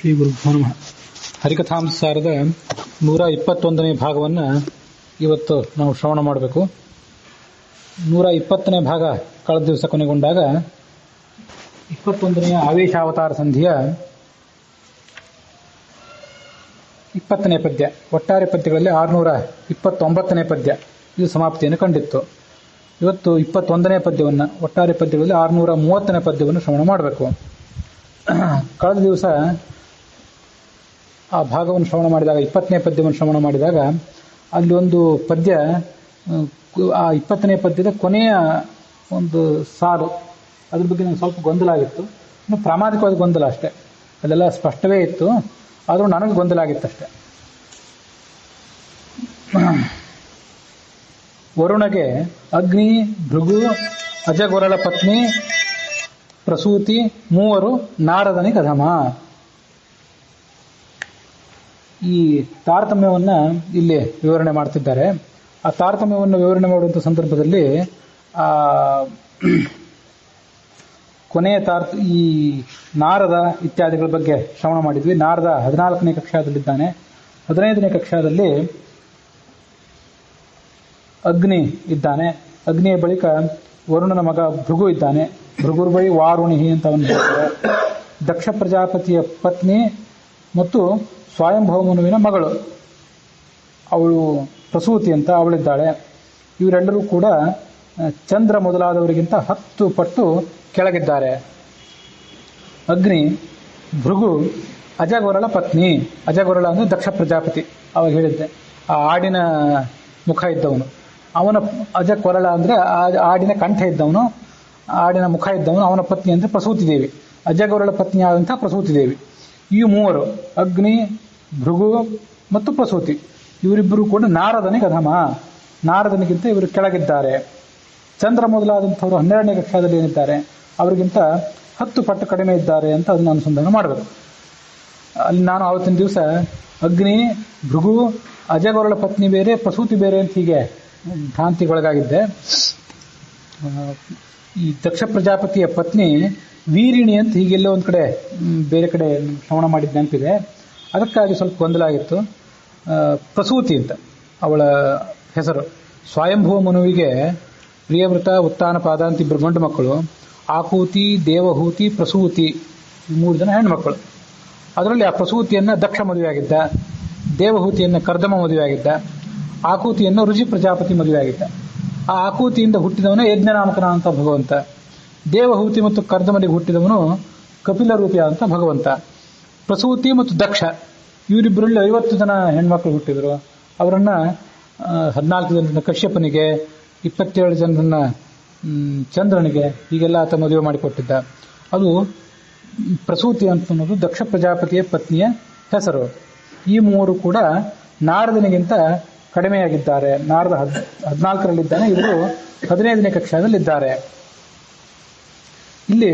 ಶ್ರೀ ಗುರುಭ್ಯೋ ನಮಃ. ಹರಿಕಥಾಂಸಾರದ 121ನೇ ಭಾಗವನ್ನು ಇವತ್ತು ನಾವು ಶ್ರವಣ ಮಾಡಬೇಕು. 120ನೇ ಭಾಗ ಕಳೆದ ದಿವಸ ಕೊನೆಗೊಂಡಾಗ 21ನೇ ಆವೇಶಾವತಾರ ಸಂಧಿಯ 20ನೇ ಪದ್ಯ, ಒಟ್ಟಾರೆ ಪದ್ಯಗಳಲ್ಲಿ 629ನೇ ಪದ್ಯ ಇದು ಸಮಾಪ್ತಿಯನ್ನು ಕಂಡಿತ್ತು. ಇವತ್ತು 21ನೇ ಪದ್ಯವನ್ನು, ಒಟ್ಟಾರೆ ಪದ್ಯಗಳಲ್ಲಿ 630ನೇ ಪದ್ಯವನ್ನು ಶ್ರವಣ ಮಾಡಬೇಕು. ಕಳೆದ ದಿವಸ ಆ ಭಾಗವನ್ನು ಶ್ರವಣ ಮಾಡಿದಾಗ, 20ನೇ ಪದ್ಯವನ್ನು ಶ್ರವಣ ಮಾಡಿದಾಗ, ಅಲ್ಲಿ ಒಂದು ಪದ್ಯ, ಆ 20ನೇ ಪದ್ಯದ ಕೊನೆಯ ಒಂದು ಸಾಲು, ಅದ್ರ ಬಗ್ಗೆ ನನಗೆ ಸ್ವಲ್ಪ ಗೊಂದಲ ಆಗಿತ್ತು. ಇನ್ನು ಪ್ರಾಮಾಣಿಕವಾದ ಗೊಂದಲ ಅಷ್ಟೇ, ಅಲ್ಲೆಲ್ಲ ಸ್ಪಷ್ಟವೇ ಇತ್ತು, ಆದರೂ ನನಗೆ ಗೊಂದಲ ಆಗಿತ್ತಷ್ಟೆ. ವರುಣಗೆ ಅಗ್ನಿ, ಭೃಗು, ಅಜಗೊರಳ ಪತ್ನಿ, ಪ್ರಸೂತಿ ಮೂವರು ನಾರದನಿಗೆ ಅಧಮ. ಈ ತಾರತಮ್ಯವನ್ನು ಇಲ್ಲಿ ವಿವರಣೆ ಮಾಡ್ತಿದ್ದಾರೆ. ಆ ತಾರತಮ್ಯವನ್ನು ವಿವರಣೆ ಮಾಡುವಂಥ ಸಂದರ್ಭದಲ್ಲಿ ಕೊನೆಯ ಈ ನಾರದ ಇತ್ಯಾದಿಗಳ ಬಗ್ಗೆ ಶ್ರವಣ ಮಾಡಿದ್ವಿ. ನಾರದ 14ನೇ ಕಕ್ಷಾದಲ್ಲಿದ್ದಾನೆ. 15ನೇ ಕಕ್ಷಾದಲ್ಲಿ ಅಗ್ನಿ ಇದ್ದಾನೆ. ಅಗ್ನಿಯ ಬಳಿಕ ವರುಣನ ಮಗ ಭೃಗು ಇದ್ದಾನೆ. ಭೃಗುರ್ವೈ ವಾರುಣಿಹಿ ಅಂತ ಅವನು ಹೇಳ್ತಾರೆ. ದಕ್ಷ ಪ್ರಜಾಪತಿಯ ಪತ್ನಿ ಮತ್ತು ಸ್ವಯಂಭವ ಮನುವಿನ ಮಗಳು, ಅವಳು ಪ್ರಸೂತಿ ಅಂತ ಅವಳಿದ್ದಾಳೆ. ಇವರೆಲ್ಲರೂ ಕೂಡ ಚಂದ್ರ ಮೊದಲಾದವರಿಗಿಂತ 10 ಪಟ್ಟು ಕೆಳಗಿದ್ದಾರೆ. ಅಗ್ನಿ, ಭೃಗು, ಅಜಗೊರಳ ಪತ್ನಿ. ಅಜಗೊರಳ ಅಂದರೆ ದಕ್ಷ ಪ್ರಜಾಪತಿ, ಅವಾಗ ಹೇಳಿದ್ದೆ, ಆ ಆಡಿನ ಮುಖ ಇದ್ದವನು. ಅವನ ಅಜಕೊರಳ ಅಂದರೆ ಆಡಿನ ಕಂಠ ಇದ್ದವನು, ಆಡಿನ ಮುಖ ಇದ್ದವನು. ಅವನ ಪತ್ನಿ ಅಂದರೆ ಪ್ರಸೂತಿ ದೇವಿ, ಅಜಗೊರಳ ಪತ್ನಿಯಾದಂಥ ಪ್ರಸೂತಿ ದೇವಿ. ಈ ಮೂವರು, ಅಗ್ನಿ, ಭೃಗು ಮತ್ತು ಪ್ರಸೂತಿ, ಇವರಿಬ್ಬರು ಕೂಡ ನಾರದನಿಗೆ ಅಧಮ. ನಾರದನಿಗಿಂತ ಇವರು ಕೆಳಗಿದ್ದಾರೆ. ಚಂದ್ರ ಮೊದಲಾದಂಥವರು 12ನೇ ಕಕ್ಷಾದಲ್ಲಿ ಏನಿದ್ದಾರೆ ಅವರಿಗಿಂತ 10 ಪಟ್ಟು ಕಡಿಮೆ ಇದ್ದಾರೆ ಅಂತ ಅದನ್ನು ಅನುಸಂಧಾನ ಮಾಡಬೇಕು. ಅಲ್ಲಿ ನಾನು ಆವತ್ತಿನ ದಿವಸ ಅಗ್ನಿ, ಭೃಗು, ಅಜಗೊರಳ ಪತ್ನಿ ಬೇರೆ, ಪ್ರಸೂತಿ ಬೇರೆ ಅಂತ ಹೀಗೆ ಭ್ರಾಂತಿಗೊಳಗಾಗಿದ್ದೆ. ಈ ದಕ್ಷ ಪ್ರಜಾಪತಿಯ ಪತ್ನಿ ವೀರಿಣಿ ಅಂತ ಹೀಗೆಲ್ಲೋ ಒಂದು ಕಡೆ ಬೇರೆ ಕಡೆ ಶ್ರವಣ ಮಾಡಿದ ನೆನಪಿದೆ. ಅದಕ್ಕಾಗಿ ಸ್ವಲ್ಪ ಗೊಂದಲ ಆಗಿತ್ತು. ಪ್ರಸೂತಿ ಅಂತ ಅವಳ ಹೆಸರು. ಸ್ವಯಂಭುವ ಮನುವಿಗೆ ಪ್ರಿಯವೃತ, ಉತ್ತಾನ ಪಾದ ಅಂತ ಇಬ್ಬರು ಗಂಡು ಮಕ್ಕಳು. ಆಕೂತಿ, ದೇವಹೂತಿ, ಪ್ರಸೂತಿ, 3 ಜನ ಹೆಣ್ಮಕ್ಕಳು. ಅದರಲ್ಲಿ ಆ ಪ್ರಸೂತಿಯನ್ನು ದಕ್ಷ ಮದುವೆಯಾಗಿದ್ದ, ದೇವಹೂತಿಯನ್ನು ಕರ್ದಮ ಮದುವೆಯಾಗಿದ್ದ, ಆಕೂತಿಯನ್ನು ರುಜಿ ಪ್ರಜಾಪತಿ ಮದುವೆಯಾಗಿದ್ದ. ಆ ಆಕೂತಿಯಿಂದ ಹುಟ್ಟಿದವನೇ ಯಜ್ಞನಾಮಕನ ಅಂತ ಭಗವಂತ. ದೇವಹೂತಿ ಮತ್ತು ಕರ್ದಮನಿಗೆ ಹುಟ್ಟಿದವನು ಕಪಿಲ ರೂಪಿಯಾದಂಥ ಭಗವಂತ. ಪ್ರಸೂತಿ ಮತ್ತು ದಕ್ಷ ಇವರಿಬ್ಬರಲ್ಲಿ 50 ಜನ ಹೆಣ್ಮಕ್ಳು ಹುಟ್ಟಿದರು. ಅವರನ್ನ 14 ಜನರನ್ನ ಕಶ್ಯಪನಿಗೆ, 27 ಜನರನ್ನ ಚಂದ್ರನಿಗೆ, ಹೀಗೆಲ್ಲ ಆತ ಮದುವೆ ಮಾಡಿಕೊಟ್ಟಿದ್ದ. ಅದು ಪ್ರಸೂತಿ ಅಂತ ಅನ್ನೋದು ದಕ್ಷ ಪ್ರಜಾಪತಿಯ ಪತ್ನಿಯ ಹೆಸರು. ಈ ಮೂವರು ಕೂಡ ನಾರದನಿಗಿಂತ ಕಡಿಮೆಯಾಗಿದ್ದಾರೆ. ನಾರದ 14ರಲ್ಲಿದ್ದಾನೆ, ಇವರು 15ನೇ ಕಕ್ಷಾದಲ್ಲಿದ್ದಾರೆ. ಇಲ್ಲಿ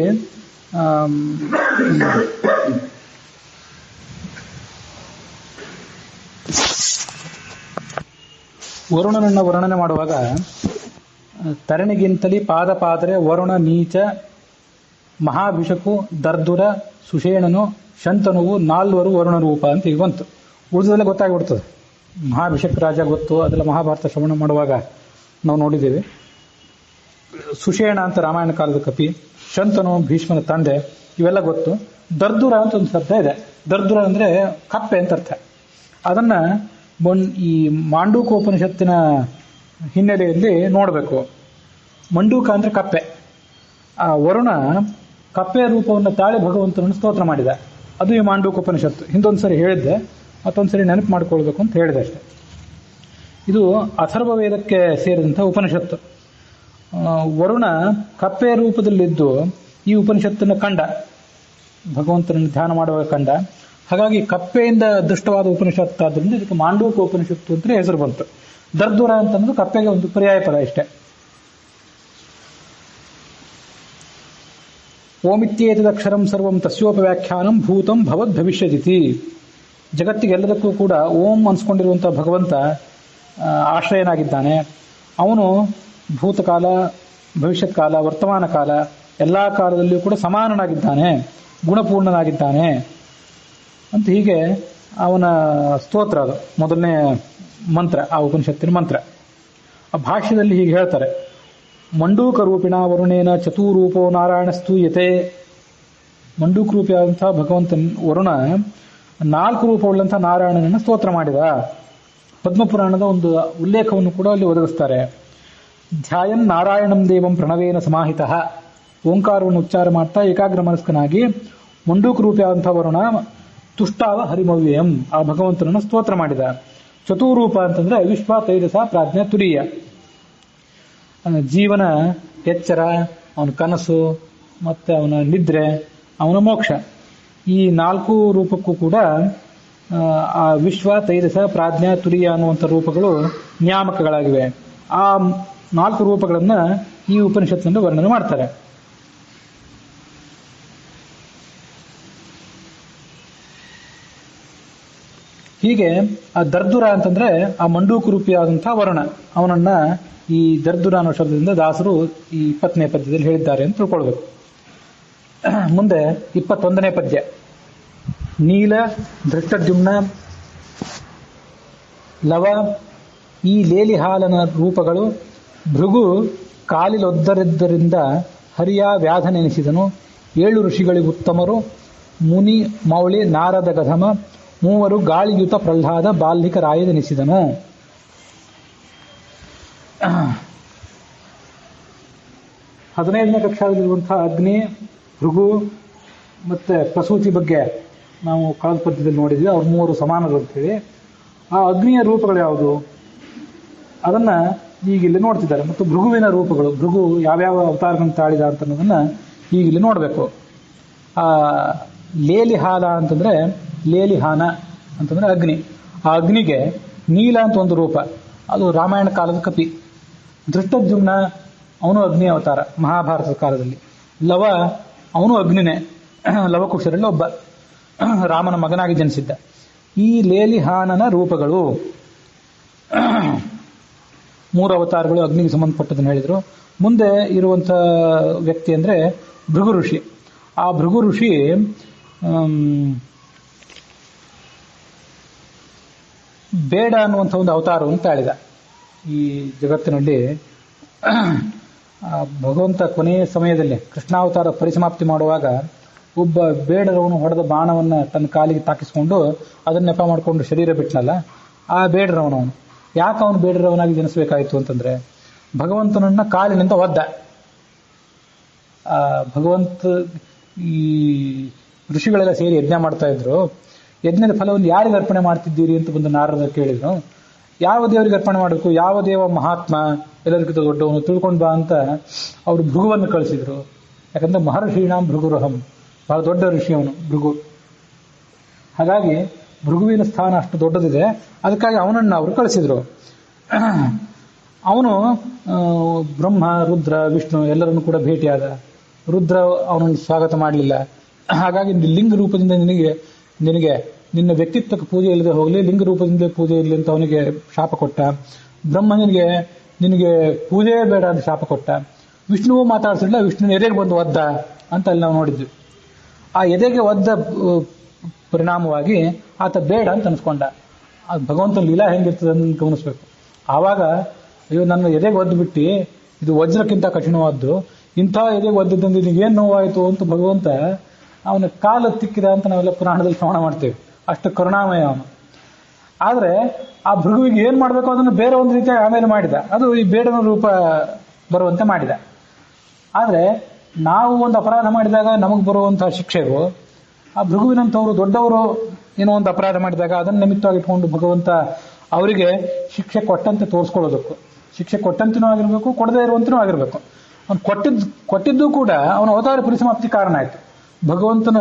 ವರುಣನನ್ನು ವರ್ಣನೆ ಮಾಡುವಾಗ ತರಣಿಗಿಂತಲೇ ಪಾದಪಾದರೆ ವರುಣ ನೀಚ, ಮಹಾಭಿಷಕು, ದರ್ದುರ, ಸುಷೇಣನು, ಶಂತನುವು 4 ವರುಣ ರೂಪ ಅಂತ ಈಗ ಬಂತು. ಉಳಿದೆಲ್ಲ ಗೊತ್ತಾಗ್ಬಿಡ್ತದೆ. ಮಹಾಭಿಷಕ್ ರಾಜ ಗೊತ್ತು, ಅದೆಲ್ಲ ಮಹಾಭಾರತ ಶ್ರವಣ ಮಾಡುವಾಗ ನಾವು ನೋಡಿದ್ದೇವೆ. ಸುಷೇಣ ಅಂತ ರಾಮಾಯಣ ಕಾಲದ ಕಪಿ, ಶಂತನು ಭೀಷ್ಮನ ತಂದೆ, ಇವೆಲ್ಲ ಗೊತ್ತು. ದರ್ದುರ ಅಂತ ಒಂದು ಶಬ್ದ ಇದೆ. ದರ್ದುರ ಅಂದರೆ ಕಪ್ಪೆ ಅಂತ ಅರ್ಥ. ಅದನ್ನ ಈ ಮಾಂಡೂಕೋಪನಿಷತ್ತಿನ ಹಿನ್ನೆಲೆಯಲ್ಲಿ ನೋಡಬೇಕು. ಮಂಡೂಕ ಅಂದ್ರೆ ಕಪ್ಪೆ. ಆ ವರುಣ ಕಪ್ಪೆಯ ರೂಪವನ್ನು ತಾಳಿ ಭಗವಂತನನ್ನು ಸ್ತೋತ್ರ ಮಾಡಿದ. ಅದು ಈ ಮಾಂಡೂಕೋಪನಿಷತ್ತು. ಹಿಂದೊಂದ್ಸರಿ ಹೇಳಿದ್ದೆ, ಮತ್ತೊಂದ್ಸರಿ ನೆನಪು ಮಾಡಿಕೊಳ್ಬೇಕು ಅಂತ ಹೇಳಿದೆ ಅಷ್ಟೆ. ಇದು ಅಥರ್ವ ವೇದಕ್ಕೆ ಸೇರಿದಂಥ ಉಪನಿಷತ್ತು. ವರುಣ ಕಪ್ಪೆಯ ರೂಪದಲ್ಲಿದ್ದು ಈ ಉಪನಿಷತ್ತನ್ನು ಕಂಡ, ಭಗವಂತನನ್ನು ಧ್ಯಾನ ಮಾಡುವಾಗ ಕಂಡ. ಹಾಗಾಗಿ ಕಪ್ಪೆಯಿಂದ ದೃಷ್ಟವಾದ ಉಪನಿಷತ್ತಾದ್ರಿಂದ ಇದಕ್ಕೆ ಮಾಂಡೂಕ ಉಪನಿಷತ್ತು ಅಂತ ಹೆಸರು ಬಂತು. ದರ್ದುರ ಅಂತಂದ್ರೆ ಕಪ್ಪೆಗೆ ಒಂದು ಪರ್ಯಾಯ ಪದ ಇಷ್ಟೇ. ಓಮಿತ್ಯೇತದಕ್ಷರಂ ಸರ್ವಂ ತಸ್ಯೋಪವ್ಯಾಖ್ಯಾನಂ ಭೂತಂ ಭವದ್ ಭವಿಷ್ಯದಿತಿ. ಜಗತ್ತಿಗೆಲ್ಲದಕ್ಕೂ ಕೂಡ ಓಂ ಅನ್ಸ್ಕೊಂಡಿರುವಂಥ ಭಗವಂತ ಆಶ್ರಯನಾಗಿದ್ದಾನೆ. ಅವನು ಭೂತಕಾಲ, ಭವಿಷ್ಯತ್ ಕಾಲ, ವರ್ತಮಾನ ಕಾಲ, ಎಲ್ಲ ಕಾಲದಲ್ಲಿಯೂ ಕೂಡ ಸಮಾನನಾಗಿದ್ದಾನೆ, ಗುಣಪೂರ್ಣನಾಗಿದ್ದಾನೆ. ಅಂತ ಹೀಗೆ ಅವನ ಸ್ತೋತ್ರ ಅದು ಮೊದಲನೇ ಮಂತ್ರ, ಆ ಉಪನಿಷತ್ತಿನ ಮಂತ್ರ. ಆ ಭಾಷ್ಯದಲ್ಲಿ ಹೀಗೆ ಹೇಳ್ತಾರೆ, ಮಂಡೂಕ ರೂಪಿಣ ವರುಣೇನ ಚತುರೂಪೋ ನಾರಾಯಣ ಸ್ತೂಯತೆ. ಮಂಡೂಕ ರೂಪಿಯಾದಂತಹ ಭಗವಂತನ ವರುಣ 4 ರೂಪವುಳ್ಳಂತಹ ನಾರಾಯಣನನ್ನು ಸ್ತೋತ್ರ ಮಾಡಿದ. ಪದ್ಮಪುರಾಣದ ಒಂದು ಉಲ್ಲೇಖವನ್ನು ಕೂಡ ಅಲ್ಲಿ ಒದಗಿಸ್ತಾರೆ. ಧ್ಯಾಯನ್ ನಾರಾಯಣಂ ದೇವಂ ಪ್ರಣವೇನ ಸಮಾಹಿತ, ಓಂಕಾರವನ್ನು ಉಚ್ಚಾರ ಮಾಡ್ತಾ ಏಕಾಗ್ರ ಮನಸ್ಕನಾಗಿ ಮಂಡೂಕ ರೂಪಿಯಾದಂತಹ ವರುಣ ತುಷ್ಟಾವ ಹರಿಮವ್ಯಯಂ, ಆ ಭಗವಂತನನ್ನು ಸ್ತೋತ್ರ ಮಾಡಿದ. ಚತುರೂಪ ಅಂತಂದ್ರೆ ವಿಶ್ವ ತೈಜಸ ಪ್ರಾಜ್ಞಾ ತುರೀಯ, ಜೀವನ ಎಚ್ಚರ, ಅವನ ಕನಸು, ಮತ್ತೆ ಅವನ ನಿದ್ರೆ, ಅವನ ಮೋಕ್ಷ, ಈ 4 ರೂಪಕ್ಕೂ ಕೂಡ ಆ ವಿಶ್ವ ತೈಜಸ ಪ್ರಾಜ್ಞಾ ತುರೀಯ ಅನ್ನುವಂಥ ರೂಪಗಳು ನಿಯಾಮಕಗಳಾಗಿವೆ. ಆ 4 ರೂಪಗಳನ್ನ ಈ ಉಪನಿಷತ್ತಿನಲ್ಲಿ ವರ್ಣನೆ ಮಾಡ್ತಾರೆ. ಹೀಗೆ ಆ ದರ್ದುರ ಅಂತಂದ್ರೆ ಆ ಮಂಡೂಕ ರೂಪಿಯಾದಂತಹ ವರುಣ, ಅವನನ್ನ ಈ ದರ್ದುರ ಅನ್ನೋ ಶಬ್ದದಿಂದ ದಾಸರು ಈ 20ನೇ ಪದ್ಯದಲ್ಲಿ ಹೇಳಿದ್ದಾರೆ ಅಂತ ತಿಳ್ಕೊಳ್ಬೇಕು. ಮುಂದೆ 21ನೇ ಪದ್ಯ. ನೀಲ ಧೃಷ್ಟದ್ಯುಮ್ನ ಲವ ಈ ಲೇಲಿಹಾಲನ ರೂಪಗಳು ಭೃಗು ಕಾಲಿಲೊದ್ದರಿದ್ದರಿಂದ ಹರಿಯ ವ್ಯಾಧನೆನಿಸಿದನು. 7 ಋಷಿಗಳಿಗುತ್ತಮರು ಮುನಿ ಮೌಳಿ ನಾರದ ಗಧಮ 3 ಗಾಳಿಯುತ ಪ್ರಹ್ಲಾದ ಬಾಲ್ಹಿಕ ರಾಯದೆನಿಸಿದನು. 15ನೇ ಕಕ್ಷಾದಲ್ಲಿರುವಂತಹ ಅಗ್ನಿ, ಭೃಗು ಮತ್ತೆ ಪ್ರಸೂತಿ ಬಗ್ಗೆ ನಾವು ಕಳೆದ ಪದ್ಯದಲ್ಲಿ ನೋಡಿದ್ವಿ. ಅವ್ರು 3 ಸಮಾನರು ಅಂತೇಳಿ. ಆ ಅಗ್ನಿಯ ರೂಪಗಳು ಯಾವುದು ಅದನ್ನ ಈಗ ಇಲ್ಲಿ ನೋಡ್ತಿದ್ದಾರೆ. ಮತ್ತು ಭೃಗುವಿನ ರೂಪಗಳು, ಭೃಗು ಯಾವ್ಯಾವ ಅವತಾರಗಳನ್ನು ತಾಳಿದ ಅಂತ ಅನ್ನೋದನ್ನ ಈಗ ಇಲ್ಲಿ ನೋಡಬೇಕು. ಆ ಲೇಲಿಹಾಲ ಅಂತಂದ್ರೆ, ಲೇಲಿಹಾನ ಅಂತಂದ್ರೆ ಅಗ್ನಿ. ಆ ಅಗ್ನಿಗೆ ನೀಲ ಅಂತ ಒಂದು ರೂಪ, ಅದು ರಾಮಾಯಣ ಕಾಲದ ಕಪಿ. ಧೃಷ್ಟದ್ಯುಮ್ನ ಅವನು ಅಗ್ನಿ ಅವತಾರ ಮಹಾಭಾರತದ ಕಾಲದಲ್ಲಿ. ಲವ ಅವನು ಅಗ್ನಿನೇ, ಲವಕುಶರಲ್ಲಿ ಒಬ್ಬ, ರಾಮನ ಮಗನಾಗಿ ಜನಿಸಿದ್ದ. ಈ ಲೇಲಿಹಾನನ ರೂಪಗಳು 3 ಅವತಾರಗಳು ಅಗ್ನಿಗೆ ಸಂಬಂಧಪಟ್ಟದನ್ನು ಹೇಳಿದ್ರು. ಮುಂದೆ ಇರುವಂತ ವ್ಯಕ್ತಿ ಅಂದ್ರೆ ಭೃಗು ಋಷಿ. ಆ ಭೃಗು ಋಷಿ ಬೇಡ ಅನ್ನುವಂಥ ಒಂದು ಅವತಾರವನ್ನು ತಾಳಿದ. ಈ ಜಗತ್ತಿನಲ್ಲಿ ಭಗವಂತ ಕೊನೆಯ ಸಮಯದಲ್ಲಿ ಕೃಷ್ಣಾವತಾರ ಪರಿಸಮಾಪ್ತಿ ಮಾಡುವಾಗ ಒಬ್ಬ ಬೇಡರವನು ಹೊಡೆದ ಬಾಣವನ್ನ ತನ್ನ ಕಾಲಿಗೆ ತಾಕಿಸ್ಕೊಂಡು ಅದನ್ನ ನೆಪ ಮಾಡಿಕೊಂಡು ಶರೀರ ಬಿಟ್ಟನಲ್ಲ, ಆ ಬೇಡರವನವನು. ಯಾಕೆ ಅವನು ಬೇಡರವನಾಗಿ ಜನಿಸಬೇಕಾಯಿತು ಅಂತಂದ್ರೆ ಭಗವಂತನನ್ನ ಕಾಲಿನಿಂದ ಒದ್ದ. ಭಗವಂತ ಈ ಋಷಿಗಳೆಲ್ಲ ಸೇರಿ ಯಜ್ಞ ಮಾಡ್ತಾ ಇದ್ರು. ಯಜ್ಞದ ಫಲವನ್ನು ಯಾರಿಗೆ ಅರ್ಪಣೆ ಮಾಡ್ತಿದ್ದೀರಿ ಅಂತ ಬಂದು ನಾರದ ಕೇಳಿದ್ರು. ಯಾವ ದೇವರಿಗೆ ಅರ್ಪಣೆ ಮಾಡಬೇಕು, ಯಾವ ದೇವ ಮಹಾತ್ಮ ಎಲ್ಲರಿಗಿಂತ ದೊಡ್ಡವನು ತಿಳ್ಕೊಂಡು ಬಾ ಅಂತ ಅವರು ಭೃಗುವನ್ನು ಕಳಿಸಿದ್ರು. ಯಾಕಂದ್ರೆ ಮಹರ್ಷೀಣಾಂ ಭೃಗುರಹಂ, ಬಹಳ ದೊಡ್ಡ ಋಷಿ ಅವನು ಭೃಗು. ಹಾಗಾಗಿ ಭೃಗುವಿನ ಸ್ಥಾನ ಅಷ್ಟು ದೊಡ್ಡದಿದೆ, ಅದಕ್ಕಾಗಿ ಅವನನ್ನು ಅವರು ಕಳಿಸಿದ್ರು. ಅವನು ಬ್ರಹ್ಮ, ರುದ್ರ, ವಿಷ್ಣು ಎಲ್ಲರನ್ನು ಕೂಡ ಭೇಟಿಯಾದ. ರುದ್ರ ಅವನನ್ನು ಸ್ವಾಗತ ಮಾಡಲಿಲ್ಲ. ಹಾಗಾಗಿ ಲಿಂಗ ರೂಪದಿಂದ ನಿನಗೆ ನಿನ್ನ ವ್ಯಕ್ತಿತ್ವಕ್ಕೆ ಪೂಜೆ ಇಲ್ಲದೆ ಹೋಗಲಿ, ಲಿಂಗ ರೂಪದಿಂದ ಪೂಜೆ ಇರಲಿ ಅಂತ ಅವನಿಗೆ ಶಾಪ ಕೊಟ್ಟ. ಬ್ರಹ್ಮನಿಗೆ ನಿನಗೆ ಪೂಜೆ ಬೇಡ ಅಂತ ಶಾಪ ಕೊಟ್ಟ. ವಿಷ್ಣುವು ಮಾತಾಡ್ತಿಲ್ಲ, ವಿಷ್ಣುವಿನ ಎದೆಗೆ ಬಂದು ಒದ್ದ ಅಂತ ಅಲ್ಲಿ ನಾವು ನೋಡಿದ್ವಿ. ಆ ಎದೆಗೆ ಒದ್ದ ಪರಿಣಾಮವಾಗಿ ಆತ ಬೇಡ ಅಂತ ಅನ್ಸ್ಕೊಂಡ. ಅದು ಭಗವಂತನ ಲೀಲಾ ಹೆಂಗಿರ್ತದೆ ಅಂತ ಗಮನಿಸ್ಬೇಕು. ಆವಾಗ ಅಯ್ಯೋ ನನ್ನ ಎದೆಗೆ ಒದ್ದು ಬಿಟ್ಟು, ಇದು ವಜ್ರಕ್ಕಿಂತ ಕಠಿಣವಾದ್ದು, ಇಂಥ ಎದೆಗೆ ಒದ್ದಿದ್ದಂದ್ರೆ ನಿನಗೇನು ನೋವಾಯಿತು ಅಂತ ಭಗವಂತ ಅವನ ಕಾಲು ತಿಕ್ಕಿದ ಅಂತ ನಾವೆಲ್ಲ ಪುರಾಣದಲ್ಲಿ ಶ್ರವಣ ಮಾಡ್ತೇವೆ. ಅಷ್ಟು ಕರುಣಾಮಯ ಅವನು. ಆದ್ರೆ ಆ ಭೃಗುವಿಗೆ ಏನ್ ಮಾಡ್ಬೇಕು ಅದನ್ನು ಬೇರೆ ಒಂದು ರೀತಿಯಾಗಿ ಆಮೇಲೆ ಮಾಡಿದ. ಅದು ಈ ಬೇಡನ ರೂಪ ಬರುವಂತೆ ಮಾಡಿದ. ಆದ್ರೆ ನಾವು ಒಂದು ಅಪರಾಧ ಮಾಡಿದಾಗ ನಮಗೆ ಬರುವಂತಹ ಶಿಕ್ಷೆಗೂ ಆ ಭೃಗುವಿನಂತವರು ದೊಡ್ಡವರು ಏನೋ ಒಂದು ಅಪರಾಧ ಮಾಡಿದಾಗ ಅದನ್ನು ನಿಮಿತ್ತವಾಗಿ ಇಟ್ಕೊಂಡು ಭಗವಂತ ಅವರಿಗೆ ಶಿಕ್ಷೆ ಕೊಟ್ಟಂತೆ ತೋರಿಸ್ಕೊಳ್ಳೋದಕ್ಕೂ, ಶಿಕ್ಷೆ ಕೊಟ್ಟಂತನೂ ಆಗಿರ್ಬೇಕು, ಕೊಡದೇ ಇರುವಂತನೂ ಆಗಿರ್ಬೇಕು. ಅವನು ಕೊಟ್ಟಿದ್ದು ಕೂಡ ಅವನ ಅವತಾರ ಪರಿಸಮಾಪ್ತಿ ಕಾರಣ ಆಯ್ತು. ಭಗವಂತನ